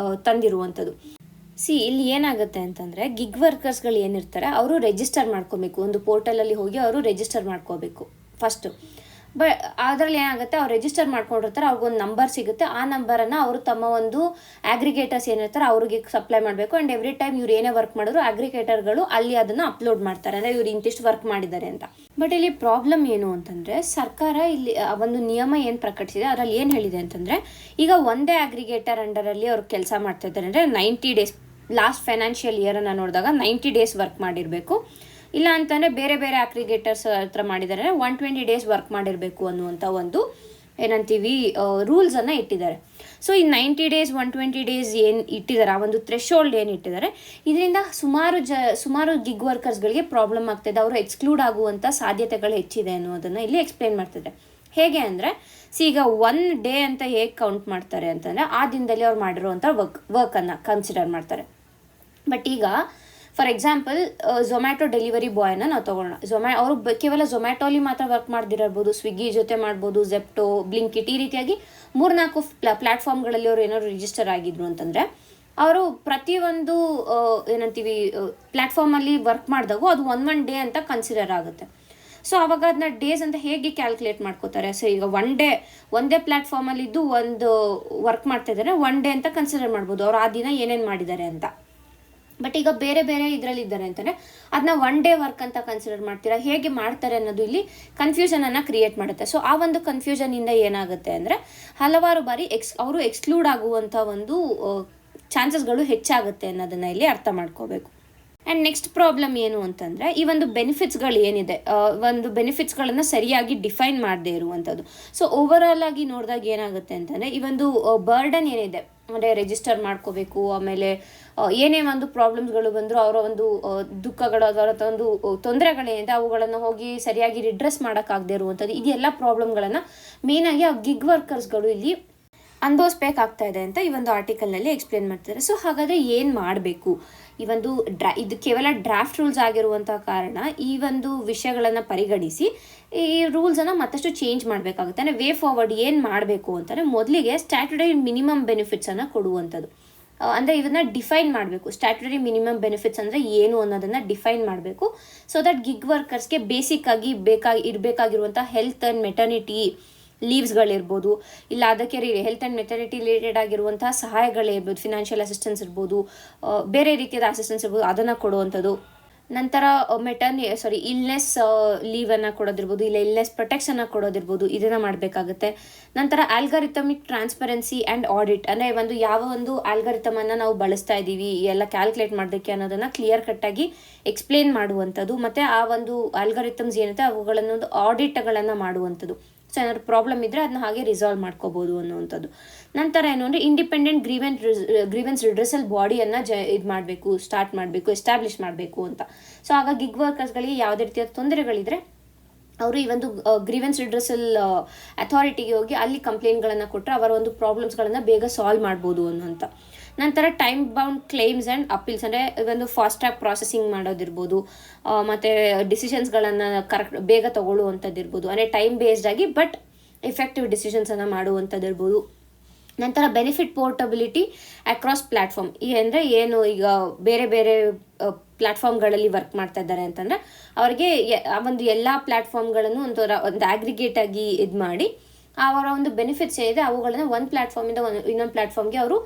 ತಂದಿರುವಂಥದ್ದು. ಇಲ್ಲಿ ಏನಾಗುತ್ತೆ ಅಂತಂದರೆ, ಗಿಗ್ ವರ್ಕರ್ಸ್ಗಳು ಏನಿರ್ತಾರೆ ಅವರು ರಿಜಿಸ್ಟರ್ ಮಾಡ್ಕೋಬೇಕು, ಒಂದು ಪೋರ್ಟಲಲ್ಲಿ ಹೋಗಿ ಅವರು ರಿಜಿಸ್ಟರ್ ಮಾಡ್ಕೋಬೇಕು ಫಸ್ಟು. ಅದರಲ್ಲಿ ಏನಾಗುತ್ತೆ, ಅವ್ರು ರಿಜಿಸ್ಟರ್ ಮಾಡ್ಕೊಂಡಿರ್ತಾರೆ, ಅವ್ರಿಗೊಂದು ನಂಬರ್ ಸಿಗುತ್ತೆ. ಆ ನಂಬರನ್ನು ಅವರು ತಮ್ಮ ಒಂದು ಅಗ್ರಿಗೇಟರ್ಸ್ ಏನಿರ್ತಾರೆ ಅವ್ರಿಗೆ ಸಪ್ಲೈ ಮಾಡಬೇಕು. ಆ್ಯಂಡ್ ಎವ್ರಿ ಟೈಮ್ ಇವ್ರು ಏನೇ ವರ್ಕ್ ಮಾಡಿದ್ರು ಅಗ್ರಿಗೇಟರ್ಗಳು ಅಲ್ಲಿ ಅದನ್ನು ಅಪ್ಲೋಡ್ ಮಾಡ್ತಾರೆ, ಅಂದರೆ ಇವ್ರು ಇಂತಿಷ್ಟು ವರ್ಕ್ ಮಾಡಿದ್ದಾರೆ ಅಂತ. ಬಟ್ ಇಲ್ಲಿ ಪ್ರಾಬ್ಲಮ್ ಏನು ಅಂತಂದರೆ, ಸರ್ಕಾರ ಇಲ್ಲಿ ಒಂದು ನಿಯಮ ಏನು ಪ್ರಕಟಿಸಿದೆ ಅದರಲ್ಲಿ ಏನು ಹೇಳಿದೆ ಅಂತಂದರೆ, ಈಗ ಒಂದೇ ಅಗ್ರಿಗೇಟರ್ ಅಂಡರಲ್ಲಿ ಅವ್ರು ಕೆಲಸ ಮಾಡ್ತಾ ಇದ್ದಾರೆ ಅಂದರೆ 90 ಡೇಸ್, ಲಾಸ್ಟ್ ಫೈನಾನ್ಷಿಯಲ್ ಇಯರನ್ನು ನೋಡಿದಾಗ 90 ಡೇಸ್ ವರ್ಕ್ ಮಾಡಿರಬೇಕು. ಇಲ್ಲ ಅಂತಂದರೆ ಬೇರೆ ಬೇರೆ ಅಗ್ರಿಗೇಟರ್ಸ್ ಹತ್ರ ಮಾಡಿದ್ದಾರೆ 120 ಡೇಸ್ ವರ್ಕ್ ಮಾಡಿರಬೇಕು ಅನ್ನುವಂಥ ಒಂದು ಏನಂತೀವಿ ರೂಲ್ಸನ್ನು ಇಟ್ಟಿದ್ದಾರೆ. ಸೊ ಈ 90 ಡೇಸ್ 120 ಡೇಸ್ ಏನು ಇಟ್ಟಿದ್ದಾರೆ, ಆ ಒಂದು ಥ್ರೆಶೋಲ್ಡ್ ಏನು ಇಟ್ಟಿದ್ದಾರೆ, ಇದರಿಂದ ಸುಮಾರು ಗಿಗ್ ವರ್ಕರ್ಸ್ಗಳಿಗೆ ಪ್ರಾಬ್ಲಮ್ ಆಗ್ತಾಯಿದೆ. ಅವರು ಎಕ್ಸ್ಕ್ಲೂಡ್ ಆಗುವಂಥ ಸಾಧ್ಯತೆಗಳು ಹೆಚ್ಚಿದೆ ಅನ್ನೋದನ್ನು ಇಲ್ಲಿ ಎಕ್ಸ್ಪ್ಲೇನ್ ಮಾಡ್ತಿದ್ದಾರೆ. ಹೇಗೆ ಅಂದರೆ, ಈಗ 1 ಡೇ ಅಂತ ಹೇಗೆ ಕೌಂಟ್ ಮಾಡ್ತಾರೆ ಅಂತಂದರೆ, ಆ ದಿನದಲ್ಲಿ ಅವ್ರು ಮಾಡಿರುವಂಥ ವರ್ಕನ್ನು ಕನ್ಸಿಡರ್ ಮಾಡ್ತಾರೆ. ಬಟ್ ಈಗ ಫಾರ್ ಎಕ್ಸಾಂಪಲ್ ಝೊಮ್ಯಾಟೊ ಡೆಲಿವರಿ ಬಾಯ್ನ ನಾವು ತೊಗೊಳ್ಳೋಣ. ಅವರು ಕೇವಲ ಝೊಮ್ಯಾಟೋಲಿ ಮಾತ್ರ ವರ್ಕ್ ಮಾಡ್ದಿರಬಹುದು, ಸ್ವಿಗ್ಗಿ ಜೊತೆ ಮಾಡ್ಬೋದು, ಜೆಪ್ಟೋ, ಬ್ಲಿಂಕಿಟ್, ಈ ರೀತಿಯಾಗಿ 3-4 ಪ್ಲ್ಯಾಟ್ಫಾರ್ಮ್ಗಳಲ್ಲಿ ಅವರು ಏನಾದ್ರು ರಿಜಿಸ್ಟರ್ ಆಗಿದ್ರು ಅಂತಂದರೆ, ಅವರು ಪ್ರತಿಯೊಂದು ಏನಂತೀವಿ ಪ್ಲ್ಯಾಟ್ಫಾರ್ಮಲ್ಲಿ ವರ್ಕ್ ಮಾಡಿದಾಗೂ ಅದು 1 ಡೇ ಅಂತ ಕನ್ಸಿಡರ್ ಆಗುತ್ತೆ. ಸೊ ಅವಾಗ ಅದನ್ನ ಡೇಸ್ ಅಂತ ಹೇಗೆ ಕ್ಯಾಲ್ಕುಲೇಟ್ ಮಾಡ್ಕೋತಾರೆ? ಸೊ ಈಗ 1 ಡೇ ಒಂದೇ ಪ್ಲ್ಯಾಟ್ಫಾರ್ಮಲ್ಲಿದ್ದು ಒಂದು ವರ್ಕ್ ಮಾಡ್ತಾ ಇದ್ದಾರೆ, 1 ಡೇ ಅಂತ ಕನ್ಸಿಡರ್ ಮಾಡ್ಬೋದು ಅವ್ರು ಆ ದಿನ ಏನೇನು ಮಾಡಿದ್ದಾರೆ ಅಂತ. ಬಟ್ ಈಗ ಬೇರೆ ಬೇರೆ ಇದರಲ್ಲಿ ಇದ್ದಾರೆ ಅಂತಂದರೆ ಅದನ್ನ 1 ಡೇ ವರ್ಕ್ ಅಂತ ಕನ್ಸಿಡರ್ ಮಾಡ್ತೀರಾ, ಹೇಗೆ ಮಾಡ್ತಾರೆ ಅನ್ನೋದು ಇಲ್ಲಿ ಕನ್ಫ್ಯೂಷನನ್ನು ಕ್ರಿಯೇಟ್ ಮಾಡುತ್ತೆ. ಸೊ ಆ ಒಂದು ಕನ್ಫ್ಯೂಷನಿಂದ ಏನಾಗುತ್ತೆ ಅಂದರೆ, ಹಲವಾರು ಬಾರಿ ಅವರು ಎಕ್ಸ್ಕ್ಲೂಡ್ ಆಗುವಂಥ ಒಂದು ಚಾನ್ಸಸ್ಗಳು ಹೆಚ್ಚಾಗುತ್ತೆ ಅನ್ನೋದನ್ನು ಇಲ್ಲಿ ಅರ್ಥ ಮಾಡ್ಕೋಬೇಕು. ಆ್ಯಂಡ್ ನೆಕ್ಸ್ಟ್ ಪ್ರಾಬ್ಲಮ್ ಏನು ಅಂತಂದರೆ ಈ ಒಂದು ಬೆನಿಫಿಟ್ಸ್ಗಳು ಏನಿದೆ, ಒಂದು ಬೆನಿಫಿಟ್ಸ್ಗಳನ್ನು ಸರಿಯಾಗಿ ಡಿಫೈನ್ ಮಾಡದೇ ಇರುವಂಥದ್ದು. ಸೊ ಓವರಾಲ್ ಆಗಿ ನೋಡಿದಾಗ ಏನಾಗುತ್ತೆ ಅಂತಂದರೆ ಈ ಒಂದು ಬರ್ಡನ್ ಏನಿದೆ, ಅಂದರೆ ರಿಜಿಸ್ಟರ್ ಮಾಡ್ಕೋಬೇಕು, ಆಮೇಲೆ ಏನೇ ಒಂದು ಪ್ರಾಬ್ಲಮ್ಸ್ಗಳು ಬಂದರೂ ಅವರ ಒಂದು ದುಃಖಗಳು, ಅದರ ಒಂದು ತೊಂದರೆಗಳೇನಿದೆ ಅವುಗಳನ್ನು ಹೋಗಿ ಸರಿಯಾಗಿ ರಿಡ್ರೆಸ್ ಮಾಡೋಕ್ಕಾಗದೇ ಇರುವಂಥದ್ದು, ಇದೆಲ್ಲ ಪ್ರಾಬ್ಲಮ್ಗಳನ್ನು ಮೇಯ್ನಾಗಿ ಆ ಗಿಗ್ ವರ್ಕರ್ಸ್ಗಳು ಇಲ್ಲಿ ಅನುಭವಿಸ್ಬೇಕಾಗ್ತಾ ಇದೆ ಅಂತ ಈ ಒಂದು ಆರ್ಟಿಕಲ್ನಲ್ಲಿ ಎಕ್ಸ್ಪ್ಲೇನ್ ಮಾಡ್ತಾರೆ. ಸೊ ಹಾಗಾದರೆ ಏನು ಮಾಡಬೇಕು? ಈ ಒಂದು ಇದು ಕೇವಲ ಡ್ರಾಫ್ಟ್ ರೂಲ್ಸ್ ಆಗಿರುವಂಥ ಕಾರಣ ಈ ಒಂದು ವಿಷಯಗಳನ್ನು ಪರಿಗಣಿಸಿ ಈ ರೂಲ್ಸನ್ನು ಮತ್ತಷ್ಟು ಚೇಂಜ್ ಮಾಡಬೇಕಾಗುತ್ತೆ. ಅಂದರೆ ವೇ ಫಾರ್ವರ್ಡ್ ಏನು ಮಾಡಬೇಕು ಅಂತಂದರೆ ಮೊದಲಿಗೆ ಸ್ಟ್ಯಾಟ್ಯುಟರಿ ಮಿನಿಮಮ್ ಬೆನಿಫಿಟ್ಸನ್ನು ಕೊಡುವಂಥದ್ದು. ಅಂದರೆ ಇದನ್ನು ಡಿಫೈನ್ ಮಾಡಬೇಕು. ಸ್ಟ್ಯಾಟ್ಯುಟರಿ ಮಿನಿಮಮ್ ಬೆನಿಫಿಟ್ಸ್ ಅಂದರೆ ಏನು ಅನ್ನೋದನ್ನು ಡಿಫೈನ್ ಮಾಡಬೇಕು. ಸೊ ದಟ್ ಗಿಗ್ ವರ್ಕರ್ಸ್ಗೆ ಬೇಸಿಕ್ ಆಗಿ ಇರಬೇಕಾಗಿರುವಂಥ ಹೆಲ್ತ್ ಆ್ಯಂಡ್ ಮೆಟರ್ನಿಟಿ ಲೀವ್ಸ್ಗಳಿರ್ಬೋದು, ಇಲ್ಲ ಅದಕ್ಕೆ ಹೆಲ್ತ್ ಆ್ಯಂಡ್ ಮೆಟರ್ನಿಟಿ ರಿಲೇಟೆಡ್ ಆಗಿರುವಂತಹ ಸಹಾಯಗಳಿರ್ಬೋದು, ಫಿನಾನ್ಷಿಯಲ್ ಅಸಿಸ್ಟೆನ್ಸ್ ಇರ್ಬೋದು, ಬೇರೆ ರೀತಿಯಾದ ಅಸಿಸ್ಟೆನ್ಸ್ ಇರ್ಬೋದು, ಅದನ್ನು ಕೊಡುವಂಥದ್ದು. ನಂತರ ಇಲ್ನೆಸ್ ಲೀವನ್ನು ಕೊಡೋದಿರ್ಬೋದು, ಇಲ್ಲ ಇಲ್ನೆಸ್ ಪ್ರೊಟೆಕ್ಷನ್ನ ಕೊಡೋದಿರ್ಬೋದು, ಇದನ್ನು ಮಾಡಬೇಕಾಗುತ್ತೆ. ನಂತರ ಆಲ್ಗಾರಿಥಮಿಕ್ ಟ್ರಾನ್ಸ್ಪರೆನ್ಸಿ ಆ್ಯಂಡ್ ಆಡಿಟ್, ಅಂದರೆ ಒಂದು ಯಾವ ಒಂದು ಆಲ್ಗಾರಿಥಮನ್ನು ನಾವು ಬಳಸ್ತಾ ಇದ್ದೀವಿ ಎಲ್ಲ ಕ್ಯಾಲ್ಕುಲೇಟ್ ಮಾಡೋದಕ್ಕೆ ಅನ್ನೋದನ್ನು ಕ್ಲಿಯರ್ ಕಟ್ಟಾಗಿ ಎಕ್ಸ್ಪ್ಲೇನ್ ಮಾಡುವಂಥದ್ದು. ಮತ್ತು ಆ ಒಂದು ಆಲ್ಗಾರಿಥಮ್ಸ್ ಏನಿದೆ ಅವುಗಳನ್ನು ಒಂದು ಆಡಿಟ್ಗಳನ್ನು ಮಾಡುವಂಥದ್ದು. ಸೊ ಏನಾದ್ರು ಪ್ರಾಬ್ಲಮ್ ಇದ್ದರೆ ಅದನ್ನ ಹಾಗೆ ರಿಸಾಲ್ವ್ ಮಾಡ್ಕೋಬೋದು ಅನ್ನುವಂಥದ್ದು. ನಂತರ ಏನು ಅಂದರೆ ಇಂಡಿಪೆಂಡೆಂಟ್ ಗ್ರೀವೆನ್ಸ್ ರಿಡ್ರೆಸಲ್ ಬಾಡಿಯನ್ನು ಸ್ಟಾರ್ಟ್ ಮಾಡಬೇಕು, ಎಸ್ಟಾಬ್ಲಿಷ್ ಮಾಡಬೇಕು ಅಂತ. ಸೊ ಆಗ ಗಿಗ್ ವರ್ಕರ್ಸ್ಗಳಿಗೆ ಯಾವುದೇ ರೀತಿಯ ತೊಂದರೆಗಳಿದ್ರೆ ಅವರು ಈ ಒಂದು ಗ್ರೀವೆನ್ಸ್ ರಿಡ್ರೆಸಲ್ ಅಥಾರಿಟಿಗೆ ಹೋಗಿ ಅಲ್ಲಿ ಕಂಪ್ಲೇಂಟ್ಗಳನ್ನು ಕೊಟ್ಟರೆ ಅವರ ಒಂದು ಪ್ರಾಬ್ಲಮ್ಸ್ಗಳನ್ನು ಬೇಗ ಸಾಲ್ವ್ ಮಾಡ್ಬೋದು ಅನ್ನೋಂಥ. ನಂತರ time bound claims and appeals, ಅಂದರೆ ಒಂದು ಫಾಸ್ಟ್ ಟ್ರ್ಯಾಕ್ ಪ್ರಾಸೆಸಿಂಗ್ ಮಾಡೋದಿರ್ಬೋದು, ಮತ್ತು ಡಿಸಿಷನ್ಸ್ಗಳನ್ನು ಕರೆಕ್ಟ್ ಬೇಗ ತೊಗೊಳ್ಳುವಂಥದ್ದಿರ್ಬೋದು, ಅಂದರೆ ಟೈಮ್ ಬೇಸ್ಡ್ ಆಗಿ ಬಟ್ ಎಫೆಕ್ಟಿವ್ ಡಿಸಿಷನ್ಸನ್ನು ಮಾಡುವಂಥದ್ದಿರ್ಬೋದು. ನಂತರ ಬೆನಿಫಿಟ್ ಪೋರ್ಟಬಿಲಿಟಿ ಅಕ್ರಾಸ್ ಪ್ಲ್ಯಾಟ್ಫಾರ್ಮ್, ಅಂದರೆ ಏನು ಈಗ ಬೇರೆ ಬೇರೆ ಪ್ಲ್ಯಾಟ್ಫಾರ್ಮ್ಗಳಲ್ಲಿ ವರ್ಕ್ ಮಾಡ್ತಾ ಇದ್ದಾರೆ ಅಂತಂದರೆ ಅವರಿಗೆ ಒಂದು ಎಲ್ಲ ಪ್ಲ್ಯಾಟ್ಫಾರ್ಮ್ಗಳನ್ನು ಒಂದು ಆಗ್ರಿಗೇಟ್ ಆಗಿ ಇದು ಮಾಡಿ ಅವರ ಒಂದು ಬೆನಿಫಿಟ್ಸ್ ಏನಿದೆ ಅವುಗಳನ್ನು ಒಂದು ಪ್ಲ್ಯಾಟ್ಫಾರ್ಮಿಂದ ಇನ್ನೊಂದು ಪ್ಲ್ಯಾಟ್ಫಾರ್ಮ್ಗೆ ಅವರು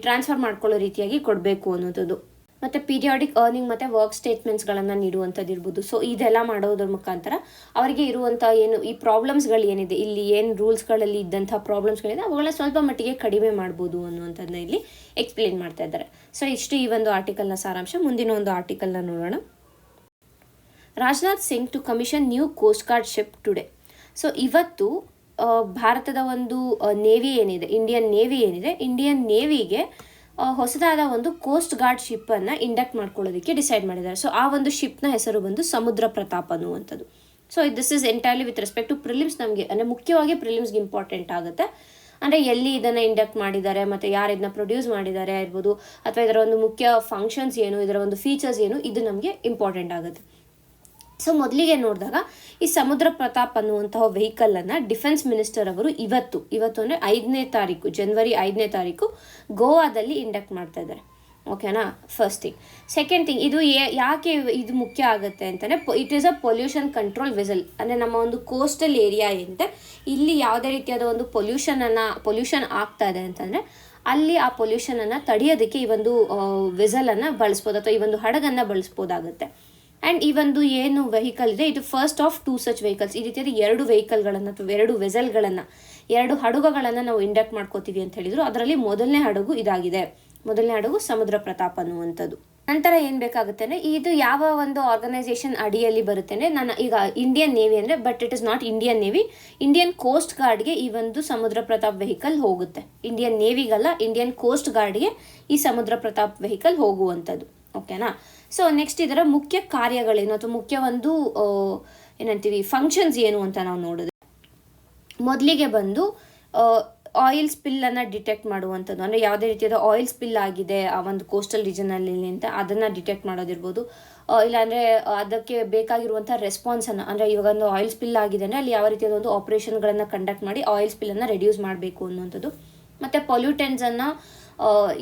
ಟ್ರಾನ್ಸ್ಫರ್ ಮಾಡ್ಕೊಳ್ಳೋ ರೀತಿಯಾಗಿ ಕೊಡಬೇಕು ಅನ್ನೋದು. ಮತ್ತು ಪೀರಿಯಾಡಿಕ್ ಅರ್ನಿಂಗ್ ಮತ್ತು ವರ್ಕ್ ಸ್ಟೇಟ್ಮೆಂಟ್ಸ್ಗಳನ್ನು ನೀಡುವಂಥದ್ದು ಇರ್ಬೋದು. ಸೊ ಇದೆಲ್ಲ ಮಾಡೋದ್ರ ಮುಖಾಂತರ ಅವರಿಗೆ ಇರುವಂಥ ಈ ಪ್ರಾಬ್ಲಮ್ಸ್ಗಳು ಏನಿದೆ, ಇಲ್ಲಿ ಏನು ರೂಲ್ಸ್ಗಳಲ್ಲಿ ಇದ್ದಂಥ ಪ್ರಾಬ್ಲಮ್ಸ್ಗಳಿದೆ ಅವುಗಳನ್ನ ಸ್ವಲ್ಪ ಮಟ್ಟಿಗೆ ಕಡಿಮೆ ಮಾಡ್ಬೋದು ಅನ್ನುವಂಥದ್ದನ್ನ ಇಲ್ಲಿ ಎಕ್ಸ್ಪ್ಲೇನ್ ಮಾಡ್ತಾ ಇದ್ದಾರೆ. ಸೊ ಇಷ್ಟು ಈ ಒಂದು ಆರ್ಟಿಕಲ್ನ ಸಾರಾಂಶ. ಮುಂದಿನ ಒಂದು ಆರ್ಟಿಕಲ್ನ ನೋಡೋಣ. Rajnath Singh to commission new coast guard ship today. So ಇವತ್ತು ಭಾರತದ ಒಂದು ನೇವಿ ಏನಿದೆ, ಇಂಡಿಯನ್ ನೇವಿಗೆ ಹೊಸದಾದ ಒಂದು ಕೋಸ್ಟ್ ಗಾರ್ಡ್ ಶಿಪ್ಪನ್ನು ಇಂಡಕ್ಟ್ ಮಾಡ್ಕೊಳ್ಳೋದಕ್ಕೆ ಡಿಸೈಡ್ ಮಾಡಿದ್ದಾರೆ. ಸೊ ಆ ಒಂದು ಶಿಪ್ನ ಹೆಸರು ಬಂದು ಸಮುದ್ರ ಪ್ರತಾಪ್ ಅನ್ನುವಂಥದ್ದು. So this is entirely with respect to prelims. ನಮಗೆ ಅಂದರೆ ಮುಖ್ಯವಾಗಿ ಪ್ರಿಲಿಮ್ಸ್ಗೆ ಇಂಪಾರ್ಟೆಂಟ್ ಆಗುತ್ತೆ. ಅಂದರೆ ಎಲ್ಲಿ ಇದನ್ನು ಇಂಡಕ್ಟ್ ಮಾಡಿದ್ದಾರೆ ಮತ್ತು ಯಾರು ಇದನ್ನ ಪ್ರೊಡ್ಯೂಸ್ ಮಾಡಿದ್ದಾರೆ ಇರ್ಬೋದು, ಅಥವಾ ಇದರ ಒಂದು ಮುಖ್ಯ ಫಂಕ್ಷನ್ಸ್ ಏನು, ಇದರ ಒಂದು ಫೀಚರ್ಸ್ ಏನು, ಇದು ನಮಗೆ ಇಂಪಾರ್ಟೆಂಟ್ ಆಗುತ್ತೆ. ಸೊ ಮೊದಲಿಗೆ ನೋಡಿದಾಗ ಈ ಸಮುದ್ರ ಪ್ರತಾಪ್ ಅನ್ನುವಂತಹ ವೆಹಿಕಲನ್ನು ಡಿಫೆನ್ಸ್ ಮಿನಿಸ್ಟರ್ ಅವರು ಇವತ್ತು ಅಂದರೆ 5ನೇ ತಾರೀಕು, ಜನವರಿ 5ನೇ ತಾರೀಕು ಗೋವಾದಲ್ಲಿ ಇಂಡಕ್ಟ್ ಮಾಡ್ತಾ ಇದ್ದಾರೆ. ಓಕೆನಾ, ಫಸ್ಟ್ ಥಿಂಗ್. ಸೆಕೆಂಡ್ ಥಿಂಗ್, ಇದು ಯಾಕೆ ಇದು ಮುಖ್ಯ ಆಗುತ್ತೆ ಅಂತಂದರೆ it is a pollution control vessel. ಅಂದರೆ ನಮ್ಮ ಒಂದು ಕೋಸ್ಟಲ್ ಏರಿಯಾ ಏನಿದೆ ಇಲ್ಲಿ ಯಾವುದೇ ರೀತಿಯಾದ ಒಂದು ಪೊಲ್ಯೂಷನ್ ಆಗ್ತಾ ಇದೆ ಅಂತಂದರೆ ಅಲ್ಲಿ ಆ ಪೊಲ್ಯೂಷನನ್ನು ತಡೆಯೋದಕ್ಕೆ ಈ ಒಂದು ವೆಸಲನ್ನು ಬಳಸ್ಬೋದು, ಅಥವಾ ಈ ಒಂದು ಹಡಗನ್ನು ಬಳಸ್ಬೋದಾಗುತ್ತೆ. ಆ್ಯಂಡ್ ಈ ಒಂದು ಏನು ವೆಹಿಕಲ್ ಇದೆ ಇದು ಫಸ್ಟ್ ಆಫ್ 2 ಸಚ್ ವೆಹಿಕಲ್ಸ್. ಈ ರೀತಿಯಾದ 2 ವೆಹಿಕಲ್ಗಳನ್ನು ಅಥವಾ 2 ವೆಸಲ್ಗಳನ್ನು, 2 ಹಡಗುಗಳನ್ನು ನಾವು ಇಂಡಕ್ಟ್ ಮಾಡ್ಕೋತೀವಿ ಅಂತ ಹೇಳಿದ್ರು. ಅದರಲ್ಲಿ ಮೊದಲನೇ ಹಡಗು ಇದಾಗಿದೆ. ಮೊದಲನೇ ಹಡಗು ಸಮುದ್ರ ಪ್ರತಾಪ್ ಅನ್ನುವಂಥದ್ದು. ನಂತರ ಏನು ಬೇಕಾಗುತ್ತೆ ಅಂದರೆ ಇದು ಯಾವ ಒಂದು ಆರ್ಗನೈಸೇಷನ್ ಅಡಿಯಲ್ಲಿ ಬರುತ್ತೆ ಅಂದರೆ ನಾನು ಈಗ ಇಂಡಿಯನ್ ನೇವಿ ಅಂದರೆ, but it is not Indian navy, Indian coast ಗಾರ್ಡ್ಗೆ ಈ ಒಂದು ಸಮುದ್ರ ಪ್ರತಾಪ್ ವೆಹಿಕಲ್ ಹೋಗುತ್ತೆ. ಇಂಡಿಯನ್ ನೇವಿಗಲ್ಲ, ಇಂಡಿಯನ್ ಕೋಸ್ಟ್ ಗಾರ್ಡ್ಗೆ ಈ ಸಮುದ್ರ ಪ್ರತಾಪ್ ವೆಹಿಕಲ್ ಹೋಗುವಂಥದ್ದು. ಓಕೆನಾ. ಸೊ ನೆಕ್ಸ್ಟ್ ಇದರ ಮುಖ್ಯ ಕಾರ್ಯಗಳೇನು ಅಥವಾ ಮುಖ್ಯ ಒಂದು ಫಂಕ್ಷನ್ಸ್ ಏನು ಅಂತ ನಾವು ನೋಡಿದ್ರೆ, ಮೊದಲಿಗೆ ಬಂದು ಆಯಿಲ್ ಸ್ಪಿಲ್ಲನ್ನು ಡಿಟೆಕ್ಟ್ ಮಾಡುವಂಥದ್ದು. ಅಂದರೆ ಯಾವುದೇ ರೀತಿಯಾದ ಆಯಿಲ್ ಸ್ಪಿಲ್ ಆಗಿದೆ ಆ ಒಂದು ಕೋಸ್ಟಲ್ ರೀಜನಲ್ಲಿ ಅಂತ ಅದನ್ನು ಡಿಟೆಕ್ಟ್ ಮಾಡೋದಿರ್ಬೋದು. ಇಲ್ಲಾಂದರೆ ಅದಕ್ಕೆ ಬೇಕಾಗಿರುವಂಥ ರೆಸ್ಪಾನ್ಸನ್ನು, ಅಂದರೆ ಇವಾಗ ಒಂದು ಆಯಿಲ್ ಸ್ಪಿಲ್ ಆಗಿದೆ ಅಂದರೆ ಅಲ್ಲಿ ಯಾವ ರೀತಿಯಾದ ಒಂದು ಆಪ್ರೇಷನ್ಗಳನ್ನು ಕಂಡಕ್ಟ್ ಮಾಡಿ ಆಯಿಲ್ ಸ್ಪಿಲ್ಲನ್ನು ರೆಡ್ಯೂಸ್ ಮಾಡಬೇಕು ಅನ್ನುವಂಥದ್ದು. ಮತ್ತು ಪೊಲ್ಯೂಟೆಂಟ್ಸನ್ನು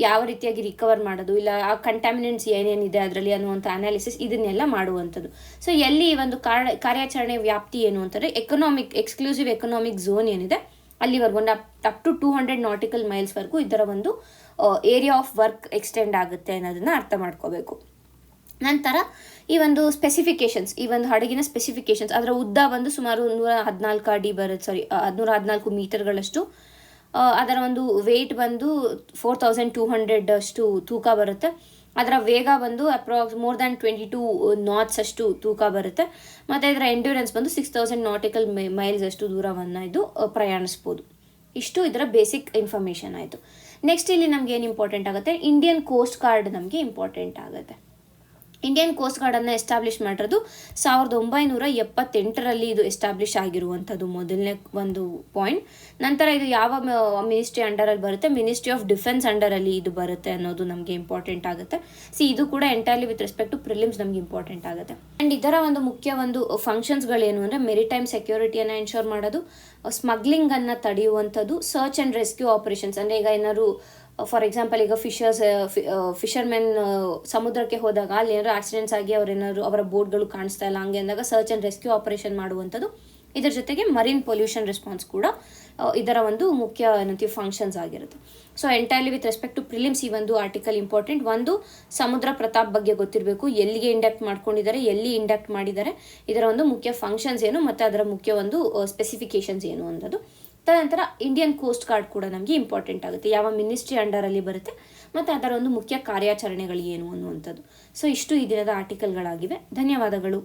ಯಾವ ರೀತಿಯಾಗಿ ರಿಕವರ್ ಮಾಡೋದು, ಇಲ್ಲ ಆ ಕಂಟ್ಯಾಮಿನೆಂಟ್ಸ್ ಏನೇನಿದೆ ಅದರಲ್ಲಿ ಅನ್ನುವಂಥ ಅನಾಲಿಸಿಸ್, ಇದನ್ನೆಲ್ಲ ಮಾಡುವಂಥದ್ದು. ಸೊ ಎಲ್ಲಿ ಈ ಒಂದು ಕಾರ್ಯಾಚರಣೆ ವ್ಯಾಪ್ತಿ ಏನು ಅಂತಂದರೆ ಎಕ್ಸ್ಕ್ಲೂಸಿವ್ ಎಕನಾಮಿಕ್ ಝೋನ್ ಏನಿದೆ ಅಲ್ಲಿವರೆಗೂ ಅಪ್ ಟು 200 ನಾಟಿಕಲ್ ಮೈಲ್ಸ್ವರೆಗೂ ಇದರ ಒಂದು ಏರಿಯಾ ಆಫ್ ವರ್ಕ್ ಎಕ್ಸ್ಟೆಂಡ್ ಆಗುತ್ತೆ ಅನ್ನೋದನ್ನು ಅರ್ಥ ಮಾಡ್ಕೋಬೇಕು. ನಂತರ ಈ ಒಂದು ಸ್ಪೆಸಿಫಿಕೇಶನ್ಸ್, ಈ ಒಂದು ಹಡಗಿನ ಸ್ಪೆಸಿಫಿಕೇಶನ್ಸ್, ಅದರ ಉದ್ದ ಬಂದು ಸುಮಾರು 114 ಅಡಿ ಬರುತ್ತೆ, 114 ಮೀಟರ್ಗಳಷ್ಟು. ಅದರ ಒಂದು ವೆಯ್ಟ್ ಬಂದು 4200 ಅಷ್ಟು ತೂಕ ಬರುತ್ತೆ. ಅದರ ವೇಗ ಬಂದು ಮೋರ್ ದ್ಯಾನ್ 22 ನಾಟ್ಸ್ ಅಷ್ಟು ತೂಕ ಬರುತ್ತೆ. ಮತ್ತು ಇದರ ಎಂಡ್ಯೂರೆನ್ಸ್ ಬಂದು 6000 ನಾಟಿಕಲ್ ಮೈಲ್ಸ್ ಅಷ್ಟು ದೂರವನ್ನು ಇದು ಪ್ರಯಾಣಿಸ್ಬೋದು. ಇಷ್ಟು ಇದರ ಬೇಸಿಕ್ ಇನ್ಫಾರ್ಮೇಷನ್ ಆಯಿತು. ನೆಕ್ಸ್ಟ್ ಇಲ್ಲಿ ನಮ್ಗೆ ಏನು ಇಂಪಾರ್ಟೆಂಟ್ ಆಗುತ್ತೆ, ಇಂಡಿಯನ್ ಕೋಸ್ಟ್ ಗಾರ್ಡ್ ನಮಗೆ ಇಂಪಾರ್ಟೆಂಟ್ ಆಗುತ್ತೆ. ಇಂಡಿಯನ್ ಕೋಸ್ಟ್ ಗಾರ್ಡನ್ನು ಎಸ್ಟಾಬ್ಲಿಷ್ ಮಾಡಿರೋದು 1978ರಲ್ಲಿ ಇದು ಎಸ್ಟಾಬ್ಲಿಷ್ ಆಗಿರುವಂಥದ್ದು ಮೊದಲನೇ ಒಂದು ಪಾಯಿಂಟ್. ನಂತರ ಇದು ಯಾವ ಮಿನಿಸ್ಟ್ರಿ ಅಂಡರಲ್ಲಿ ಬರುತ್ತೆ, ಮಿನಿಸ್ಟ್ರಿ ಆಫ್ ಡಿಫೆನ್ಸ್ ಅಂಡರಲ್ಲಿ ಇದು ಬರುತ್ತೆ ಅನ್ನೋದು ನಮಗೆ ಇಂಪಾರ್ಟೆಂಟ್ ಆಗುತ್ತೆ. ಇದು ಕೂಡ entirely with respect to prelims ನಮಗೆ ಇಂಪಾರ್ಟೆಂಟ್ ಆಗುತ್ತೆ. ಆ್ಯಂಡ್ ಇದರ ಒಂದು ಮುಖ್ಯ ಒಂದು ಫಂಕ್ಷನ್ಸ್ಗಳೇನು ಅಂದರೆ ಮೆರಿಟೈಮ್ ಸೆಕ್ಯೂರಿಟಿಯನ್ನು ಎನ್ಶೋರ್ ಮಾಡೋದು, ಸ್ಮಗ್ಲಿಂಗನ್ನು ತಡೆಯುವಂಥದ್ದು, ಸರ್ಚ್ ಆ್ಯಂಡ್ ರೆಸ್ಕ್ಯೂ ಆಪರೇಷನ್ಸ್. ಅಂದರೆ ಈಗ ಏನಾದ್ರು ಫಾರ್ ಎಕ್ಸಾಂಪಲ್ ಈಗ ಫಿಶರ್ಮೆನ್ ಸಮುದ್ರಕ್ಕೆ ಹೋದಾಗ ಅಲ್ಲಿ ಏನಾದ್ರು ಆಕ್ಸಿಡೆಂಟ್ಸ್ ಆಗಿ ಅವರ ಬೋಟ್ಗಳು ಕಾಣಿಸ್ತಾ ಇಲ್ಲ ಹಂಗೆ ಅಂದಾಗ ಸರ್ಚ್ ಆ್ಯಂಡ್ ರೆಸ್ಕ್ಯೂ ಆಪರೇಷನ್ ಮಾಡುವಂಥದ್ದು. ಇದರ ಜೊತೆಗೆ ಮರೀನ್ ಪೊಲ್ಯೂಷನ್ ರೆಸ್ಪಾನ್ಸ್ ಕೂಡ ಇದರ ಒಂದು ಮುಖ್ಯ ಏನಂತೀವಿ ಫಂಕ್ಷನ್ಸ್ ಆಗಿರುತ್ತೆ. So entirely with respect to prelims ಈ ಒಂದು ಆರ್ಟಿಕಲ್ ಇಂಪಾರ್ಟೆಂಟ್. ಒಂದು, ಸಮುದ್ರ ಪ್ರತಾಪ್ ಬಗ್ಗೆ ಗೊತ್ತಿರಬೇಕು, ಎಲ್ಲಿಗೆ ಇಂಡಕ್ಟ್ ಮಾಡ್ಕೊಂಡಿದ್ದಾರೆ, ಎಲ್ಲಿ ಇಂಡಕ್ಟ್ ಮಾಡಿದ್ದಾರೆ, ಇದರ ಒಂದು ಮುಖ್ಯ ಫಂಕ್ಷನ್ಸ್ ಏನು ಮತ್ತು ಅದರ ಮುಖ್ಯ ಒಂದು ಸ್ಪೆಸಿಫಿಕೇಶನ್ಸ್ ಏನು ಅನ್ನೋದು. ತದನಂತರ ಇಂಡಿಯನ್ ಕೋಸ್ಟ್ ಗಾರ್ಡ್ ಕೂಡ ನಮಗೆ ಇಂಪಾರ್ಟೆಂಟ್ ಆಗುತ್ತೆ, ಯಾವ ಮಿನಿಸ್ಟ್ರಿ ಅಂಡರಲ್ಲಿ ಬರುತ್ತೆ ಮತ್ತು ಅದರ ಒಂದು ಮುಖ್ಯ ಕಾರ್ಯಾಚರಣೆಗಳು ಏನು ಅನ್ನುವಂಥದ್ದು. ಸೊ ಇಷ್ಟು ಈ ದಿನದ ಆರ್ಟಿಕಲ್ಗಳಾಗಿವೆ. ಧನ್ಯವಾದಗಳು.